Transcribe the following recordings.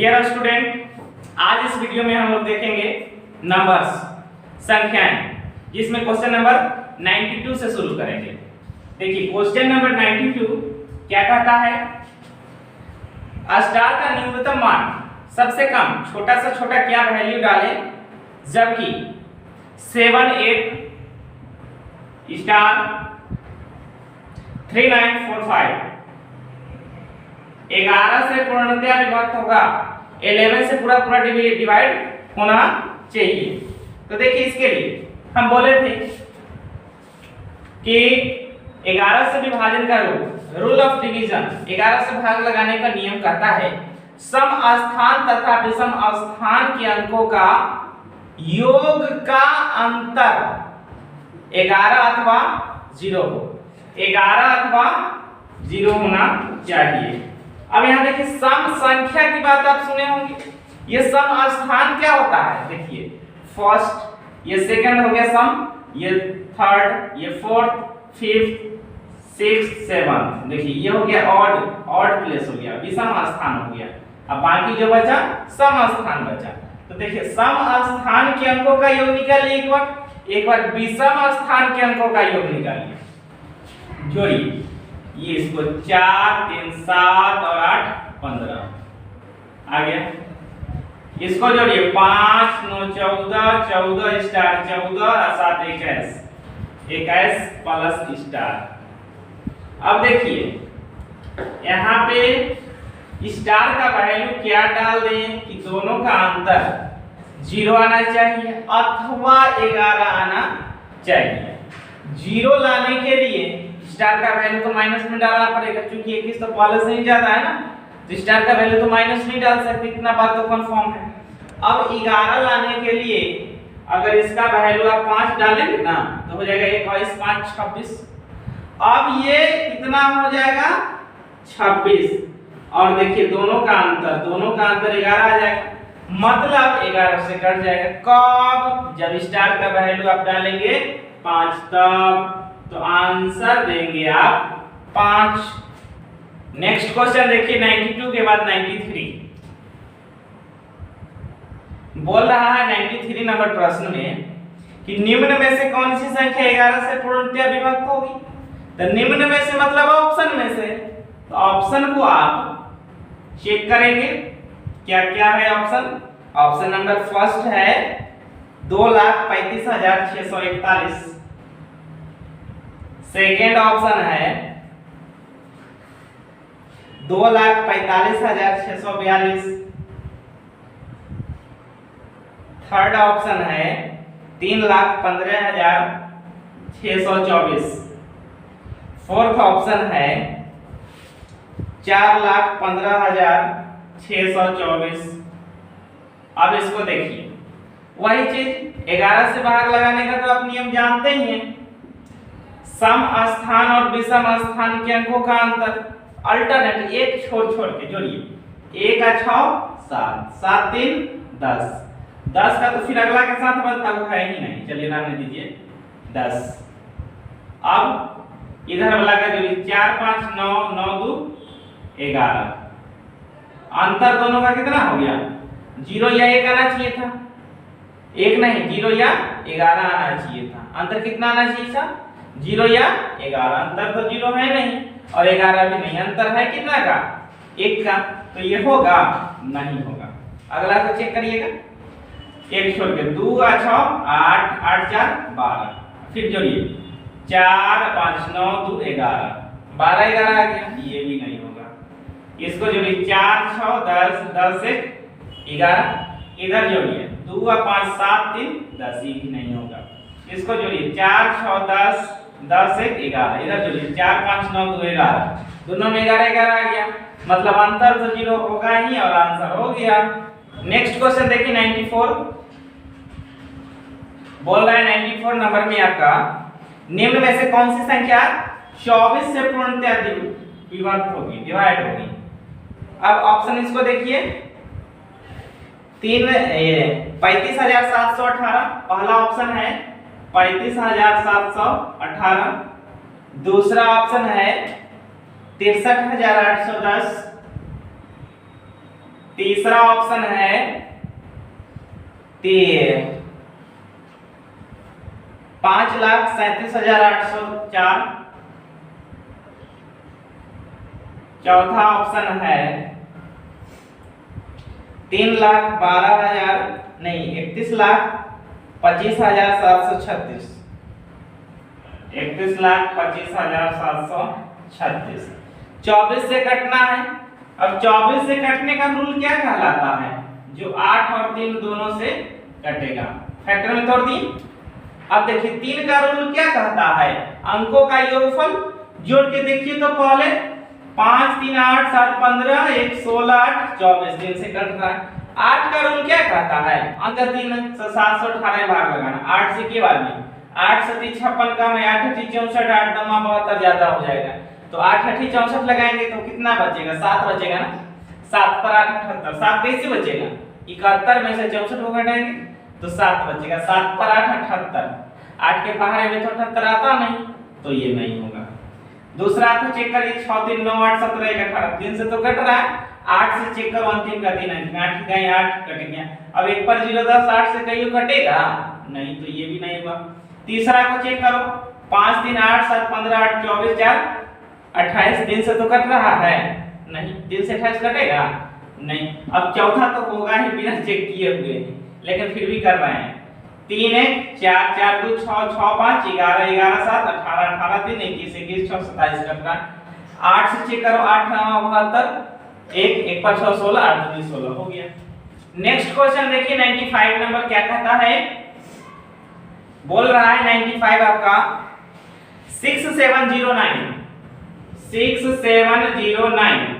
Dear student, आज इस video में हम लोग देखेंगे नंबर्स, संख्याएं, जिसमें क्वेश्चन नंबर 92 से शुरू करेंगे। देखिए क्वेश्चन नंबर 92 क्या कहता है, स्टार का न्यूनतम मान सबसे कम छोटा से छोटा क्या वैल्यू डालें जबकि 7 8 स्टार 3945 11 से पूर्णतया विभक्त होगा, 11 से पूरा पूरा डिवाइड होना चाहिए। तो देखिए इसके लिए हम बोले थे कि 11 से विभाजन का रूल ऑफ डिवीजन, 11 से भाग लगाने का नियम कहता है सम स्थान तथा विषम स्थान के अंकों का योग का अंतर 11 अथवा 0 हो, 11 अथवा 0 होना चाहिए। अब यहाँ देखिए सम संख्या की बात आप सुने होंगे, ये सम स्थान क्या होता है, देखिए फर्स्ट, ये सेकंड हो गया सम, ये थर्ड, ये फोर्थ, फिफ्थ, सिक्स्थ, सेवंथ, देखिए ये हो गया ऑड प्लेस हो गया, विषम स्थान हो गया। अब बाकी जो बचा सम स्थान बचा। तो देखिए सम स्थान के अंकों का योग निकालिए, एक बार विषम स्थान के अंकों का योग निकालिए, जोड़िए, ये इसको 4 3 7 और 8 15 आ गया। इसको जोड़िए 5 9 14 14 स्टार 14 और 7 21 21 प्लस स्टार। अब देखिए यहाँ पे स्टार का वैल्यू क्या डाल दें कि दोनों का अंतर 0 आना चाहिए अथवा 11 आना चाहिए। 0 लाने के लिए स्टार का वैल्यू तो माइनस में डालना पड़ेगा, क्योंकि 21 तो प्लस नहीं ज्यादा है ना, तो स्टार का वैल्यू तो माइनस नहीं डाल सकते, इतना बात तो कंफर्म है। अब 11 लाने के लिए अगर इसका वैल्यू आप 5 डालेंगे ना तो हो जाएगा 21 5 26। अब ये कितना हो जाएगा 26, और देखिए दोनों का अंतर 11 आ जाएगा, मतलब 11 से कट जाएगा। कब? जब स्टार का वैल्यू आप डालेंगे 5 तब, तो आंसर देंगे आप 5। नेक्स्ट क्वेश्चन देखिए 92 के बाद 93 बोल रहा है 93 नंबर प्रश्न में कि निम्न में से कौन सी संख्या 11 से पूर्णतया विभक्त होगी। तो निम्न में से मतलब ऑप्शन में से, तो ऑप्शन को आप चेक करेंगे क्या क्या है ऑप्शन। ऑप्शन नंबर फर्स्ट है 2,35,641, सेकेंड ऑप्शन है 2,45,642, थर्ड ऑप्शन है 3,15,624, फोर्थ ऑप्शन है 4,15,624। अब इसको देखिए, वही चीज 11 से भाग लगाने का तो आप नियम जानते ही हैं, सम स्थान और विषम स्थान के अंकों का अंतर अल्टरनेट एक छोड़ के जोड़िए, 1 का 6 7 7 3 10 10 का तो फिर अगला के साथ बनता हुआ है ही नहीं, चलिए रहने दीजिए 10। अब इधर वाला का जोड़िए 4 5 9 9 2 11, अंतर दोनों का कितना हो गया, 0 या 1 आना चाहिए था, 1 नहीं 0 या 11 आना चाहिए था। अंतर कितना आना चाहिए था, 0 या 11, अंतर तो 0 है नहीं और 11 भी नहीं, अंतर है कितना का, 1 का, तो ये होगा नहीं होगा। अगला को चेक करिएगा, 1 छोड़ के 2 का 6 8 8 4 12, फिर जोड़िए 4 5 9 2 11 12 11 आ गया, ये भी नहीं होगा। इसको जोड़िए 4 6 10 10 1 11, इधर जोड़िए 2 का 5 7 3 10, ये भी नहीं होगा। इसको जोड़िए 4 6 10 10 1 11, इधर जोड़िए 4 5 9 2 11, दोनों में 11 11 आ गया, मतलब अंतर तो 0 होगा ही और आंसर हो गया। नेक्स्ट क्वेश्चन देखिए 94 बोल रहा है 94 नंबर में आपका निम्न में से कौन सी संख्या 24 से पूर्णतया विभक्त होगी, डिवाइड होगी। अब ऑप्शन इसको देखिए 35,718 पहला ऑप्शन है, 35,718, दूसरा ऑप्शन है 63,810, तीसरा ऑप्शन है 5,37,804। चौथा ऑप्शन है 3,12,000 नहीं 31,25,736। 31,25,736। 24 से कटना है। अब 24 से कटने का रूल क्या कहलाता है? जो 8 और 3 दोनों से कटेगा, फैक्टर में तोड़ दी। अब देखिए 3 का रूल क्या कहता है? अंकों का योगफल जोड़ के देखिए तो पहले 5 3 8 7 15 1 16 8 24 दिन से कट रहा है। 8 का रूल क्या कहता है? अंक 3 से 718 भाग लगाना। 8 से के बाद में 8 से 56 कम है, 8 8 64 8 9 72 ज्यादा हो जाएगा। तो 8 8 64 लगाएंगे तो कितना बचेगा? 7 बचेगा ना। 7 पर 8 78। 7 कैसे बचेगा? 71 में से 64 को घटाएंगे तो 7 बचेगा। 7 पर 8 78। 8 के पहाड़े में तो 78 आता नहीं, तो ये नहीं होगा। दूसरा तो चेक करिए 6 3 9 8 17 1 18 3 से तो कट रहा है। 8 से चेक करो अंतिम का 3 अंक 8 की गई 8 कट गया। अब 1 पर 0 10 8 से कहीं कटेगा नहीं, तो ये भी नहीं हुआ। तीसरा को चेक करो 5 3 8 7 15 8 24 4 28 दिन से तो कट रहा है नहीं, दिन से 28 कटेगा नहीं। अब चौथा तो होगा ही बिना चेक किए हुए, लेकिन फिर भी कर रहे हैं। 3 1 4 4 2 6 6 5 11 11 7 18 18 3 21 21 6 27 कट रहा है। 8 से चेक करो 8 9 72 1 1 पर 6 16 8 2 16 हो गया। नेक्स्ट क्वेश्चन देखिए 95 नंबर क्या कहता है? बोल रहा है 95 आपका 6709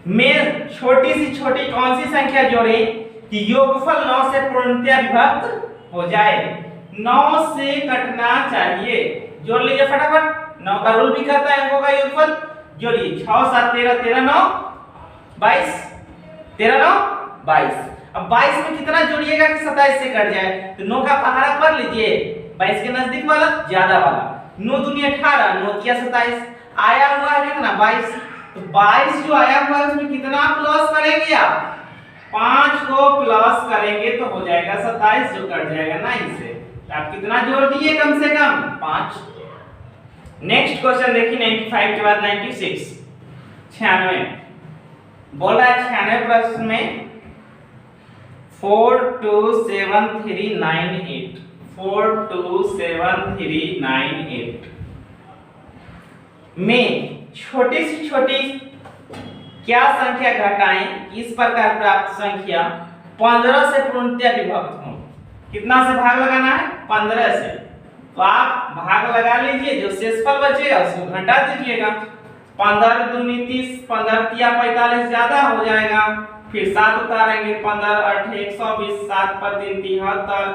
में छोटी सी छोटी कौन सी संख्या जोड़े कि योगफल 9 से पूर्णतया विभक्त हो जाए? 9 से कटना चाहिए। जोड़ लीजिए फटाफट। 9 का रूल भी कहता है अंकों का योगफल। जोड़िए 6 7 13 13 9 22 13 9 22। अब 22 में कितना जोड़िएगा कि 27 से कट जाए? तो 9 का पहाड़ा कर लीजिए, 22 के नजदीक वाला ज्यादा वाला। 9 दूनी 18 9 तिया 27 आया हुआ है कितना? 22। तो 22 जो आया हुआ है उसमें कितना प्लस करेंगे आप? 5 को प्लस करेंगे तो हो जाएगा 27 जो कट जाएगा 9 से। आप कितना जोड़ दिए? कम से कम 5। नेक्स्ट क्वेश्चन देखिए 95 के बाद 96 96 बोला है 96 प्रश्न में 427398 427398 में छोटी से छोटी क्या संख्या घटाएं इस प्रकार प्राप्त संख्या 15 से पूर्णतया विभक्त हो? कितना से भाग लगाना है? 15 से। तो आप भाग लगा लीजिए, जो शेषफल बचेगा उसको घटा दीजिएगा। 15 दूनी 30 15 तिया 45 ज्यादा हो जाएगा। फिर 7 उतारेंगे 15 8 120 7 पर 3 73।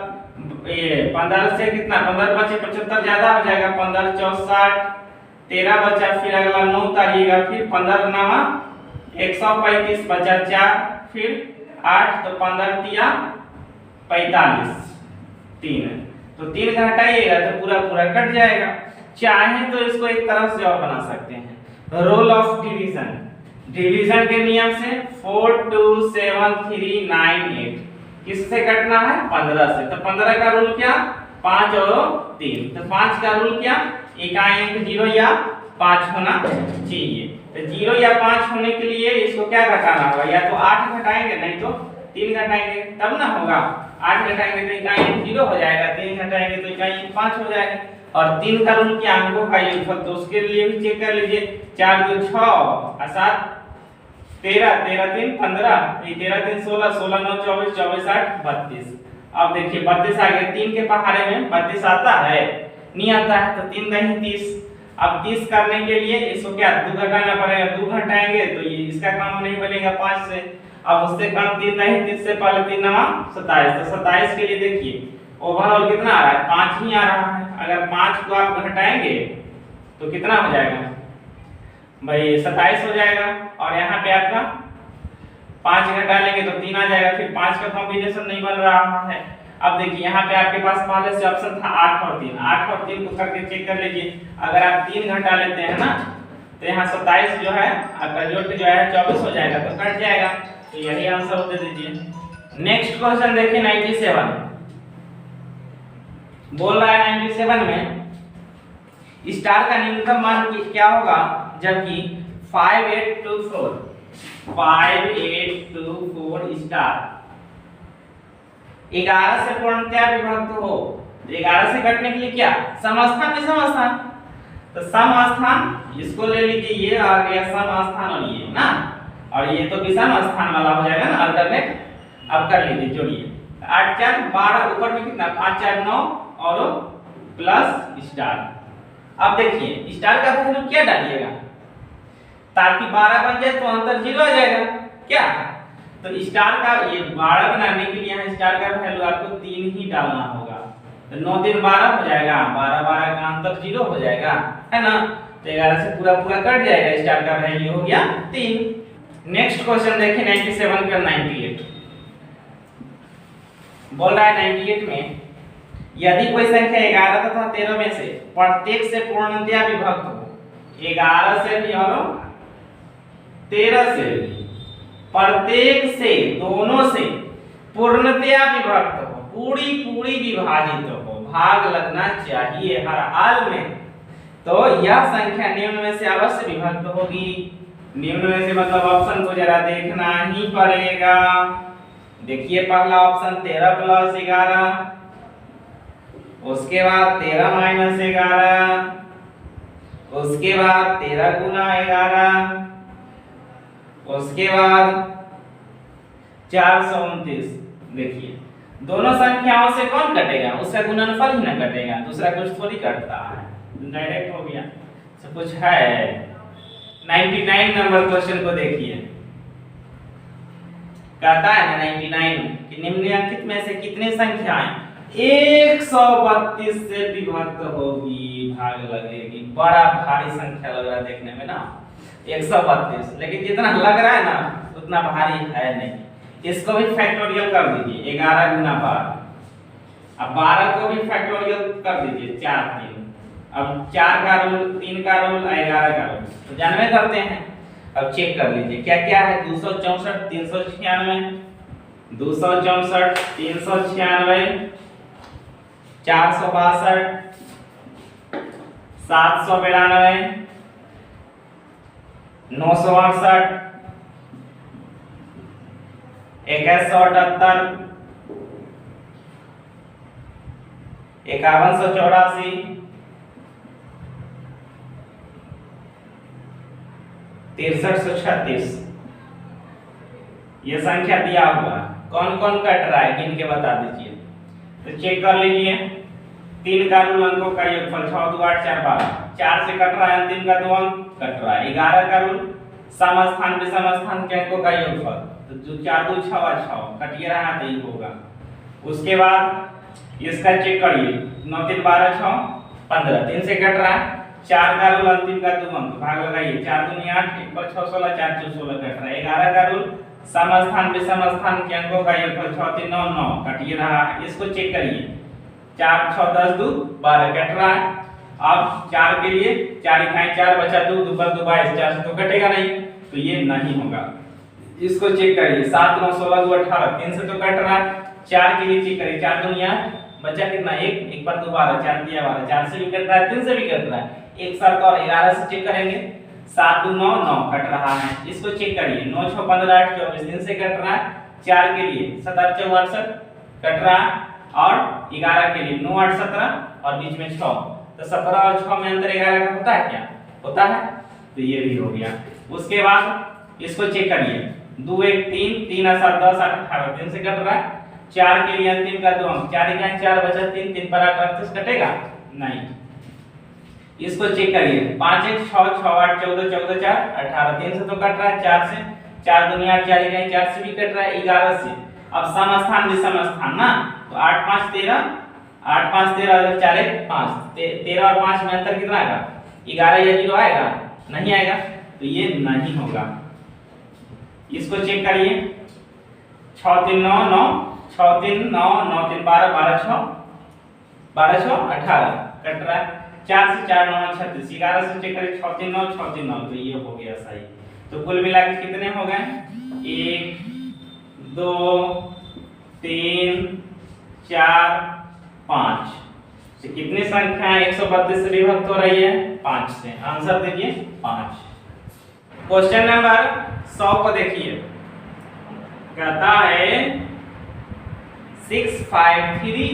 ये 15 से कितना 15 बचे 75 ज्यादा हो जाएगा। 15 64 13 बचा, फिर अगला 9 उतारिएगा। फिर 15 9 135 बचा 4, फिर 8 तो 15 तिया 45 3। तो 3 घटाइएगा तो पूरा पूरा कट जाएगा। चाहे तो इसको एक तरह से और बना सकते हैं, रोल ऑफ डिवीजन। डिवीजन के नियम से 427398 किससे कटना है? 15 से। तो 15 का रूल क्या? 5 और 3। तो 5 का रूल क्या? इकाई अंक 0 या 5 होना चाहिए। तो 0 या 5 होने के लिए इसको क्या घटाना होगा? या तो 8 घटाएंगे, नहीं तो 3 घटाएंगे, तब ना होगा। 8 घटाएंगे तो इकाई अंक 0 हो जाएगा, 3 घटाएंगे तो इकाई अंक 5 हो जाएगा। और 3 का रूल क्या? अंकों का योगफल। तो उसके लिए भी चेक कर लीजिए। 4 2 6 और 7 13 13 3 15 13 3 16 16 9 24 24 8 32। अब देखिए 32 आ गया। 3 के पहाड़े में 32 आता है? नहीं आता है। तो 3 नहीं 30। अब 30 करने के लिए इसको क्या 2 घटाना पड़ेगा। 2 घटाएंगे तो ये इसका काम नहीं बनेगा 5 से। अब उससे कम 3 नहीं, 30 से पहले 3 9 27। तो 27 के लिए देखिए ओवरऑल कितना आ रहा है? 5 ही आ रहा है। अगर 5 को आप घटाएंगे तो कितना हो जाएगा भाई? 27 हो जाएगा। और यहाँ पे आपका 5 घटा लेंगे तो 3 आ जाएगा। फिर 5 का कॉम्बिनेशन नहीं बन रहा है। अब देखिए यहाँ पे आपके पास पहले से ऑप्शन था 8 और 3। 8 और 3 को करके चेक कर लीजिए। अगर आप 3 घटा लेते हैं ना तो यहाँ 27 जो है आपका जोड़ के जो है 24 हो जाएगा, तो कट जाएगा। तो यही आंसर दे दीजिए। नेक्स्ट क्वेश्चन देखिए 97 बोल रहा है 97 में स्टार का न्यूनतम मान क्या होगा जबकि 5824 स्टार 11 से पूर्णतया विभक्त हो। 11 से घटने के लिए क्या समस्थान विषम स्थान, तो सम स्थान इसको ले लीजिए, ये आ गया सम स्थान और ये ना, और ये तो विषम स्थान वाला हो जाएगा ना अल्टरनेट। अब कर लीजिए जोड़िए 8 4 12 ऊपर में कितना 5 4 9 और प्लस स्टार। अब देखिए स्टार का वैल्यू क्या डालिएगा ताकि 12 बन जाए तो अंतर 0 आ जाएगा क्या, तो स्टार का ये 12 बनाने के लिए यहाँ स्टार का वैल्यू आपको 3 ही डालना होगा, तो 9 3 12 हो जाएगा, 12 12 का अंतर 0 हो जाएगा है ना, तो 11 से पूरा पूरा कट जाएगा, स्टार का वैल्यू हो गया 3। नेक्स्ट क्वेश्चन देखिए 97 का 98 बोल रहा है 98 में यदि कोई संख्या 11 तथा 13 में से प्रत्येक से पूर्णतया विभक्त हो, 11 से भी और 13 से भी, प्रत्येक से दोनों से पूर्णतया विभक्त हो, पूरी पूरी विभाजित हो, भाग लगना चाहिए हर हाल में, तो यह संख्या निम्न में से अवश्य विभक्त होगी। निम्न में से मतलब ऑप्शन को जरा देखना ही पड़ेगा। देखिए पहला ऑप्शन 13 प्लस 11, उसके बाद 13 माइनस 11, उसके बाद 13 गुना 11, उसके बाद 429। देखिए दोनों संख्याओं से कौन कटेगा, उसका गुणनफल ही ना कटेगा, दूसरा कुछ थोड़ी कटता है, डायरेक्ट हो गया। सब कुछ है। 99 नंबर क्वेश्चन को देखिए, कहता है ना 99 कि निम्नलिखित में से कितनी संख्याएं 132 से विभक्त होगी, भाग लगेगी। बड़ा भारी संख्या लग रहा है देखने में ना 132, लेकिन जितना लग रहा है ना उतना भारी है नहीं। इसको भी फैक्टोरियल कर दीजिए 11 गुना 12, अब 12 को भी फैक्टोरियल कर दीजिए 4 3, अब 4 का रूल 3 का रूल 11 का रूल तो जानवे करते हैं। अब चेक कर लीजिए क्या क्या है 264 396 264 396 462 792 968 2178 5184 6336। ये संख्या दिया हुआ कौन कौन कट रहा है गिन के बता दीजिए, तो चेक कर लीजिए। 3 का रूल अंकों का योगफल 6 2 8 4 12, 4 से कट रहा है, अंतिम का 2 अंक कट रहा है। 11 का रूल सम स्थान विषम स्थान के अंकों का योगफल, तो जो 4 2 6 6 कटिए रहा है तो ये होगा। उसके बाद इसका चेक करिए 9 3 12 6 15, 3 से कट रहा है, 4 का रूल अंतिम का 2 अंक भाग लगाइए, 4 2 8 1 पर 6 16 4 4 16 कट रहा है। 11 का रूल सम स्थान विषम स्थान के अंकों का योगफल 6 3 9 9 कटिए रहा है। इसको चेक करिए 4 6 10 2 12 कट रहा है। अब 4 के लिए 4 इकाई 4 बचा 2 2 पर 2 22, 4 से तो कटेगा नहीं, तो ये नहीं होगा। इसको चेक करिए 7 9 16 2 18, 3 से तो कट रहा है। 4 के लिए चेक करिए 4 2 8 बचा कितना 1 1 पर 2 12, 4 दिया 12, 4 से भी कट रहा है 3 से भी कट रहा है। एक साथ और 11 से चेक करेंगे 7 2 9 9 कट रहा है। इसको चेक करिए 9 6 15 8 24, 3 से कट रहा है। 4 के लिए 7 4 68 कट रहा है, और 11 के लिए 9 8 17 और बीच में 6, तो 17 और 6 में अंतर 11 का होता है क्या, होता है, तो ये भी हो गया। उसके बाद इसको चेक करिए 2 1 3 3 7 10 8 18, 3 से कट रहा है। 4 के लिए अंतिम का 2 अंक 4 इकाई 4 बचा 3 3 पर 8 38 कटेगा नहीं। इसको चेक करिए 5 1 6 6 8 14 14 4 18, 3 से तो कट रहा है, 4 से 4 2 8 4 इकाई 4 से भी कट रहा है, 11 से। अब सम स्थान विषम स्थान ना, तो 8 5 13 8 5 13 और 4 1 5, 13 और 5 में अंतर कितना आएगा 11 या 0 आएगा, नहीं आएगा, तो ये नहीं होगा। इसको चेक करिए 6 3 9 9 6 3 9 9 3 12 12 6 12 6 18 कट रहा है। 4 से 4 9 36, 11 से चेक करें 6 3 9 6 3 9, तो ये हो गया सही। तो कुल मिला के कितने हो गए 1 2 3 4 5 से कितनी संख्याएं 132 से विभक्त हो रही है? 5 से। आंसर देखिए 5। क्वेश्चन नंबर 100 को देखिए, कहता है 653xy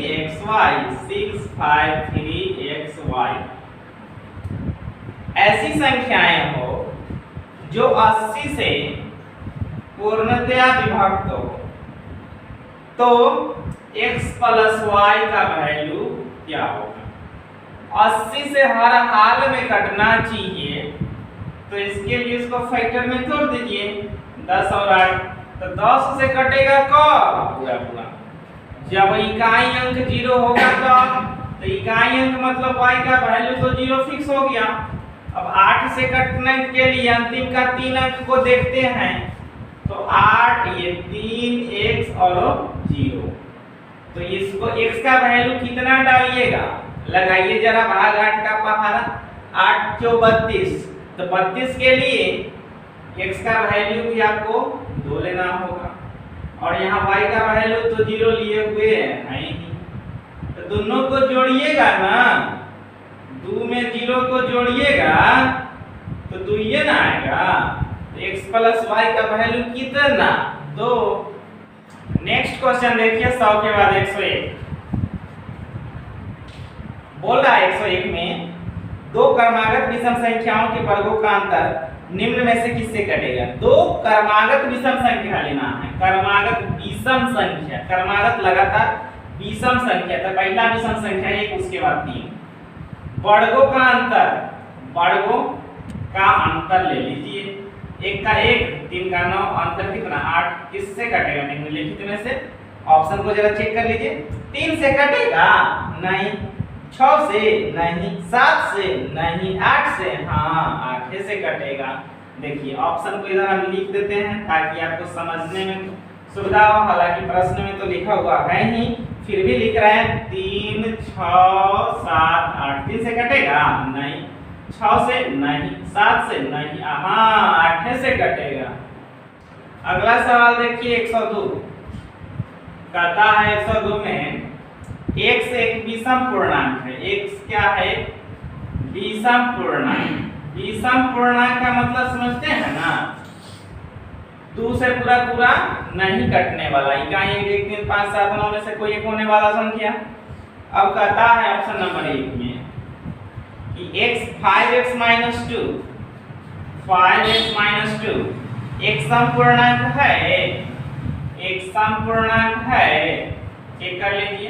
653xy ऐसी संख्याएं हो जो 80 से पूर्णतया विभक्त हो, तो x प्लस y का वैल्यू क्या होगा? 80 से हर हाल में कटना चाहिए, तो इसके लिए इसको फैक्टर में तोड़ दीजिए। 10 और 8 तो 10 से कटेगा कब? पूरा पूरा। जब इकाई अंक 0 होगा तो इकाई अंक मतलब y का वैल्यू तो 0 फिक्स हो गया। अब 8 से कटने के लिए अंतिम का 3 अंक को देखते हैं, तो 8 ये 3 x और 0, तो इसको x का वैल्यू कितना डालिएगा? लगाइए जरा भाग 8 का पहाड़ा। 8 × 32, तो 32 के लिए x का वैल्यू भी आपको 2 लेना होगा, और यहाँ y का वैल्यू तो 0 लिए हुए है ही, तो दोनों को जोड़िएगा ना, 2 में 0 को जोड़िएगा तो 2 ये ना आएगा, तो x प्लस y का वैल्यू कितना? 2। नेक्स्ट क्वेश्चन देखिए 100 के बाद 101 बोल रहा है। 101 में दो क्रमागत विषम संख्याओं के वर्गों का अंतर निम्न में से किससे कटेगा? दो क्रमागत विषम संख्या लेना है। क्रमागत विषम संख्या, क्रमागत लगातार विषम संख्या, तो पहला विषम संख्या 1, उसके बाद 3। वर्गों का अंतर, वर्गों का अंतर ले लीजिए। 1 का 1, 3 का 9, अंतर कितना? 8। किससे कटेगा? निम्नलिखित में से ऑप्शन को जरा चेक कर लीजिए। 3 से कटेगा? नहीं। 6 से? नहीं। 7 से? नहीं। 8 से? हाँ, 8 से कटेगा। देखिए ऑप्शन को इधर हम लिख देते हैं ताकि आपको समझने में सुविधा हो। हालांकि प्रश्न में तो लिखा हुआ है ही, फिर भी लिख रहे हैं। 3 6 7 8, 3 से कटेगा? नहीं। 6 से? नहीं। 7 से? नहीं। हाँ, 8 से कटेगा। अगला सवाल देखिए 102, कहता है 102 में x एक विषम पूर्णांक है। x क्या है? विषम पूर्णांक। विषम पूर्णांक का मतलब समझते हैं ना? 2 से पूरा पूरा नहीं कटने वाला, इकाई 1 3 5 7 9 में से कोई एक होने वाला संख्या। अब कहता है ऑप्शन नंबर 1 में कि x 5x - 2 5x - 2 एक समपूर्णांक है, एक समपूर्णांक है। चेक कर लीजिए।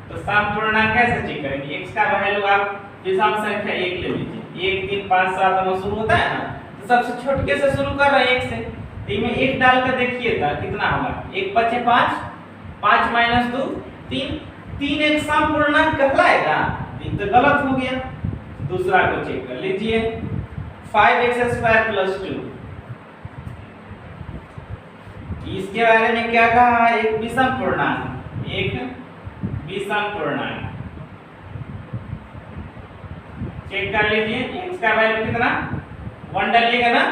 तो समपूर्णांक कैसे चेक करेंगे? x का वैल्यू आप विषम संख्या 1 ले लीजिए। 1 3 5 7 9 शुरू होता है ना, तो सबसे छोटे से शुरू कर रहे हैं 1 से, तो इसमें 1 डाल कर देखिए था कितना होगा। 1 5 5, 5 - 2 3, 3 एक समपूर्णांक कहलाएगा? 3 तो गलत हो गया। दूसरा को चेक कर लीजिए। 5x² + 2, इसके बारे में क्या कहा? एक विषम पूर्णांक, एक विषम पूर्णांक। चेक कर लीजिए x का वैल्यू कितना? 1 डालिएगा ना,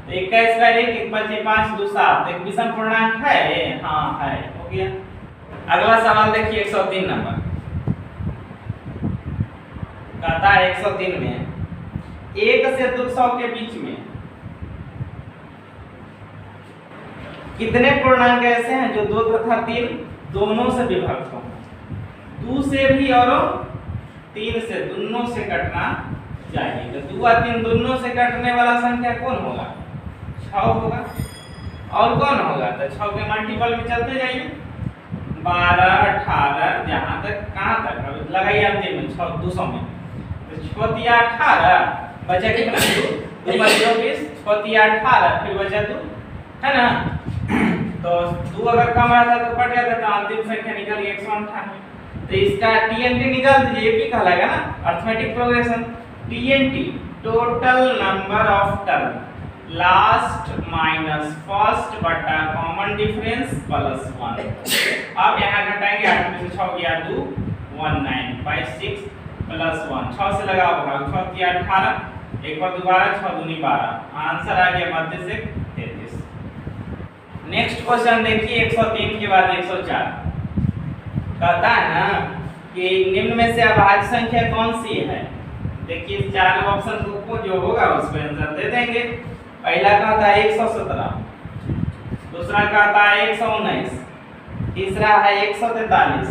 तो 1 का स्क्वायर 1, 1 5 5 2 7, एक विषम पूर्णांक है। हाँ है, हो गया। अगला सवाल देखिए 103 नंबर, कहता है 103 में 1 से 200 के बीच में कितने पूर्णांक ऐसे हैं जो 2 तथा 3 दोनों से विभक्त हों? 2 से भी और 3 से, दोनों से कटना चाहिए। तो 2 और 3 दोनों से कटने वाला संख्या कौन होगा? 6 होगा। और कौन होगा? तो 6 के मल्टीपल में चलते जाइए। 12 18, जहां तक कहां तक लगाइए अंतिम में 6 200 में, तो 6 × 18 बचा कितना? 2 × 24, 6 × 18, फिर बचा 2, है ना? तो 2 अगर कम आता तो कट जाता, तो अंतिम संख्या निकल गई 198। तो इसका TNT निकाल दीजिए, ये भी कहलाएगा ना arithmetic progression. TNT total number of term last minus first बटा कॉमन डिफरेंस प्लस 1। अब यहाँ घटाएंगे, 8 में से 6 गया 2, 1956 प्लस 1, 6 से लगाओ भाग, 6 × 18, एक बार दोबारा 6 दूनी 12, आंसर आ गया मध्य से 33। नेक्स्ट क्वेश्चन देखिए 103 के बाद 104 कहता है ना कि निम्न में से अभाज्य संख्या कौन सी है। देखिए चार ऑप्शन को जो होगा उस पर आंसर दे देंगे। पहला कहता है 117, दूसरा कहता है 119, तीसरा है 143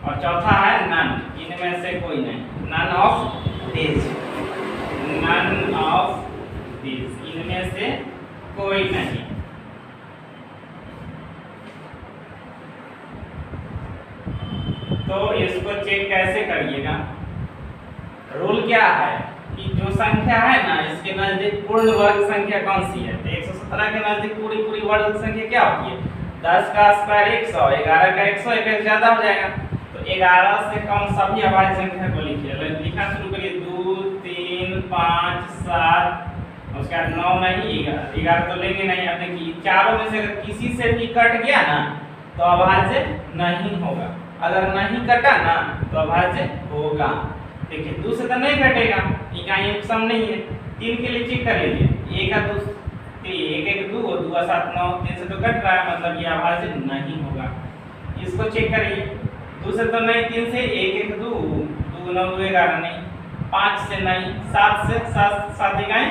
और चौथा है नन। इनमें से कोई नहीं, none of this, none of this, इनमें से कोई नहीं। तो इसको चेक कैसे करिएगा। रूल क्या है कि जो संख्या है ना इसके नजदीक पूर्ण वर्ग संख्या कौन सी है। तो 117 के नजदीक पूरी वर्ग संख्या क्या होती है, 10 का स्क्वायर 100, 11 का 100, 1 ज्यादा हो जाएगा। तो 11 से कम सभी अभाज्य संख्या को लिखिए। लिखना शुरू करिए 2 3 5 7, उसके बाद 9 नहीं, 11 तो लेंगे नहीं। अब देखिए चारों में से अगर किसी से भी कट गया ना तो अभाज्य नहीं होगा, अगर नहीं कटा ना तो अभाज्य होगा। देखिए 2 से तो नहीं कटेगा, इकाई सम नहीं है। 3 के लिए चेक कर लीजिए, 1 2 3, 1 1 2 और 2 7 9, 3 से तो कट रहा है, मतलब ये अभाज्य नहीं होगा। इसको चेक करिए, 2 से तो नहीं, 3 से 1 1 2 2 9 2 11 नहीं, 5 से नहीं, 7 से 7 इकाई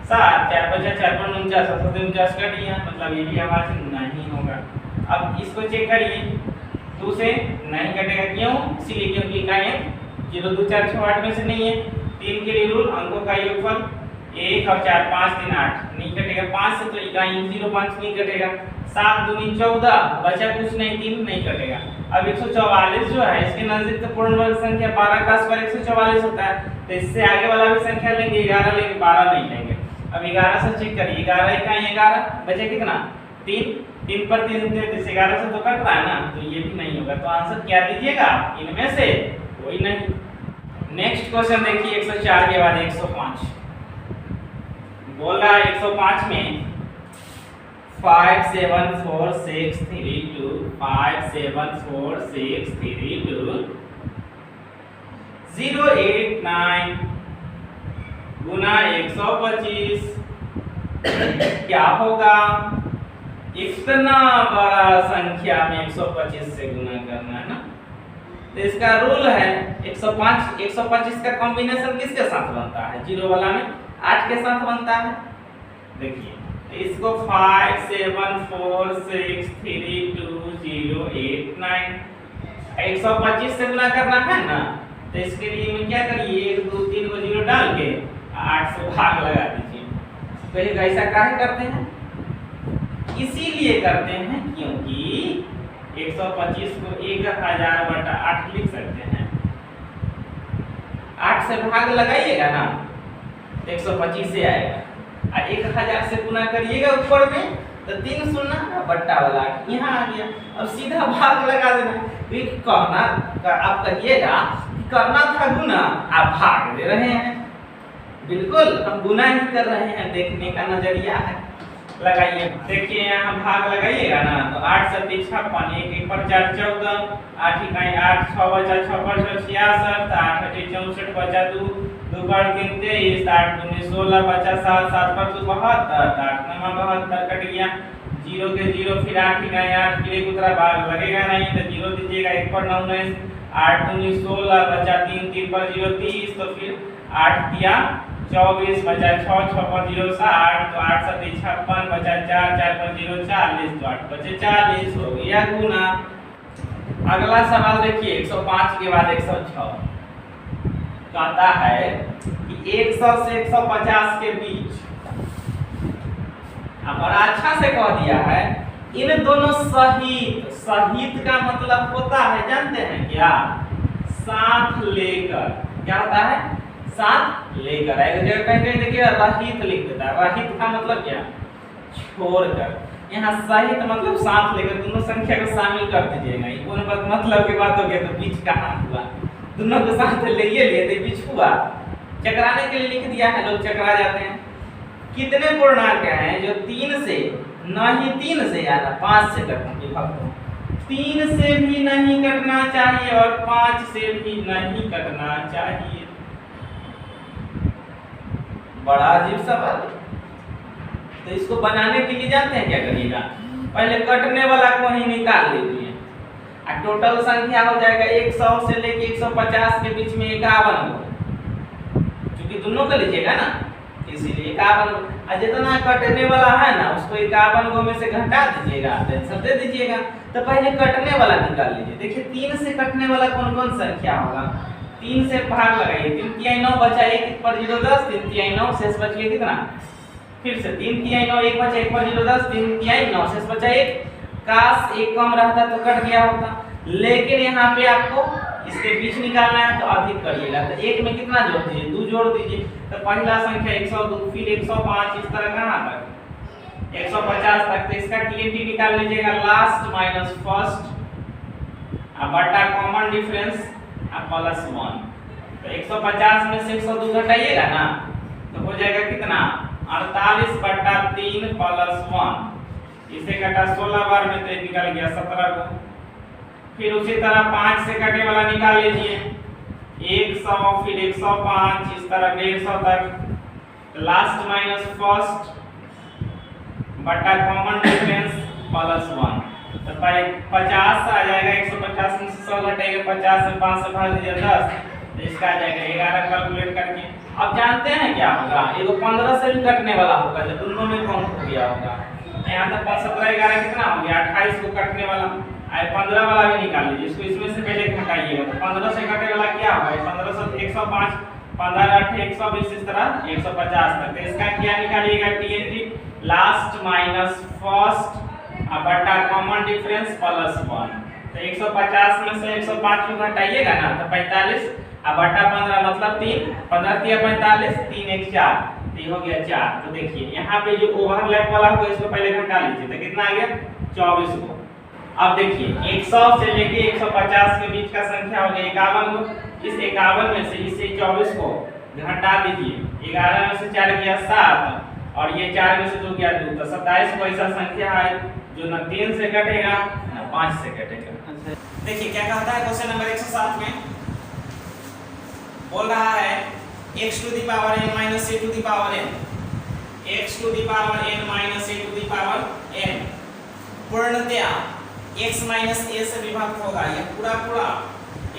7, 4 5 4 5 49, 49 कट गया, मतलब ये भी अभाज्य नहीं होगा। अब इसको चेक करिए, 2 से नहीं कटेगा, क्यों, इसीलिए क्योंकि इकाई 0 2 4 6 8 में से नहीं है। 3 के लिए रूल, अंकों का योगफल 1 और 4 5 3 8 नहीं कटेगा। 5 से तो इकाई 0 5 नहीं कटेगा। 7 दूनी 14, बचा कुछ नहीं, 3 नहीं कटेगा। अब 144 जो है इसके नजदीक तो पूर्ण वर्ग संख्या 12 का स्क्वायर 144 होता है। तो इससे आगे वाला भी संख्या लेंगे, 11 लेंगे, 12 नहीं लेंगे। अब 11 से चेक करिए, 11 इकाई 11, बचे कितना 3, 3 पर 3 33, 11 से तो कट रहा है ना, तो ये भी नहीं होगा। तो आंसर क्या दीजिएगा, इनमें से कोई नहीं। नेक्स्ट क्वेश्चन देखिए 104 के बाद 105 बोल रहा है 105 में 5 7 4 6 3 2 5 7 4 6 3 2 0 8 9 गुना 125 क्या होगा। इतना बड़ा संख्या में 125 से गुना करना है ना, तो इसका रूल है 125 का कॉम्बिनेशन किसके साथ बनता है, 0 वाला में 8 के साथ बनता है। देखिए इसको 5 7 4 6 3 2 0 8 9 125 से गुना करना है ना, तो इसके लिए मैं क्या करिए 1 2 3 को 0 डाल के 8 से भाग लगा दीजिए। तो ये ऐसा काहे करते हैं, इसीलिए करते हैं क्योंकि 125 को 1000/8 लिख सकते हैं। 8 से भाग लगाइएगा ना 125 से आएगा, और 1000 से गुना करिएगा ऊपर में तो 3 शून्य बट्टा वाला यहाँ आ गया। अब सीधा भाग लगा देना। कहना आप कहिएगा करना था गुना, आप भाग दे रहे हैं। बिल्कुल हम गुना ही कर रहे हैं, देखने का नजरिया है। लगाइए, देखिए यहाँ भाग लगाइएगा ना तो 8 7 56, 1 1 पर 4 14, 8 इकाई 8, 6 बचा 6 पर 66, 8 8 64 बचा 2 2 पर 3 23, 8 दूनी 16 बचा 7 7 पर 2 72, 8 9 72 कट गया। 0 के 0 फिर 8 इकाई 8, फिर एक उतरा भाग लगेगा नहीं तो 0 दीजिएगा। 1 पर 9 19, 8 दूनी 16 बचा 3 3 पर 0 30, तो फिर 8 दिया 24 बचा 6 6 पर 0 7, तो 8 7 56 बचा 4 4 पर 0 40, तो 8 बचे 40 हो गया गुना। अगला सवाल देखिए 105 के बाद 106 कहता है कि 100 से 150 के बीच, बड़ा अच्छा से कह दिया है इन दोनों सहित। सहित का मतलब होता है जानते हैं क्या, साथ लेकर। क्या होता है, साथ लेकर। एक जगह कहीं देखिए रहित लिख देता है, रहित का मतलब क्या, छोड़कर। यहाँ सहित मतलब साथ लेकर, दोनों संख्या को शामिल कर दीजिएगा। ये कौन बात मतलब की बात हो गया, तो बीच कहाँ हुआ, दोनों को साथ ले लिए तो बीच हुआ। चकराने के लिए लिख दिया है, लोग चकरा जाते हैं। कितने पूर्णांक हैं जो 3 से नहीं 3 से या 5 से विभक्त हो, 3 से भी नहीं कटना चाहिए और 5 से भी नहीं कटना चाहिए। बड़ा अजीब सवाल। तो इसको बनाने के लिए जानते हैं क्या करिएगा, पहले कटने वाला को ही निकाल लीजिए और टोटल संख्या हो जाएगा 100 से लेके 150 के बीच में 51 हो, क्योंकि दोनों का लीजिएगा ना इसीलिए 51। और जितना कटने वाला है ना उसको 51 को में से घटा दीजिएगा, आंसर दे दीजिएगा। तो पहले कटने वाला निकाल लीजिए। देखिए 3 से कटने वाला कौन कौन संख्या होगा, 3 से भाग लगाइए, 3 तिहाई 9 बचा 1 पर 0 10, 3 तिहाई 9 शेष बच गया कितना, फिर से 3 तिहाई 9 1 बचा 1 पर 0 10, 3 तिहाई 9 शेष बचा 1। काश 1 कम रहता तो कट गया होता, लेकिन यहाँ पे आपको इसके बीच निकालना है तो अधिक करिएगा। तो 1 में कितना जोड़ दीजिए, 2 जोड़ दीजिए। तो पहला संख्या 102, फिर 105, इस तरह कहाँ तक 150 तक। तो इसका टीएनटी निकाल लीजिएगा, लास्ट माइनस फर्स्ट बटा कॉमन डिफरेंस प्लस 1। तो 150 में से 102 घटाइएगा ना तो हो जाएगा कितना 48 बटा 3 प्लस 1। इसे कटा 16 बार में तो निकल गया 17 को। फिर उसी तरह 5 से कटे वाला निकाल लीजिए, 100 फिर 105 इस तरह 150 तक। लास्ट माइनस फर्स्ट बटा कॉमन डिफरेंस प्लस 1। तो 50 आ जाएगा, 150 में से 100 घटेगा, 50 में 5 से भाग दीजिए 10, तो इसका आ जाएगा 11 कैलकुलेट करके। अब जानते हैं क्या होगा, ये 15 से भी कटने वाला होगा जब दोनों में काउंट हो गया होगा। यहाँ तक 17 11 कितना हो गया 28 को कटने वाला, और 15 वाला भी निकाल लीजिए, इसको इसमें से पहले घटाइएगा। तो 15 से कटे वाला क्या होगा, 15 से 105, 15 8 120 इस तरह 150 तक। तो इसका क्या निकालिएगा टीएनटी, लास्ट माइनस फर्स्ट बटा कॉमन डिफरेंस प्लस 1। तो 150 में से 105 को घटाइएगा ना तो 45 और बटा 15 मतलब 3, 15 3 45, 3 1 4, तो ये हो गया 4। तो देखिए यहाँ पे जो ओवरलैप वाला होगा इसको पहले घटा लीजिए, तो कितना आ गया 24 को। अब देखिए 100 से लेके 150 के बीच का संख्या हो गया 51 को। इस 51 में से इसे 24 को घटा दीजिए, 11 में से 4 गया 7 और ये 4 में से 2 गया 2, तो 27 को ऐसा संख्या है जो न 3 से कटेगा न 5 से कटेगा। देखिए क्या कहता है क्वेश्चन नंबर 107 में, बोल रहा है x to the power n minus a to the power n, x to the power n minus a to the power n पूर्णतया x माइनस a से विभक्त होगा। यह पूरा पूरा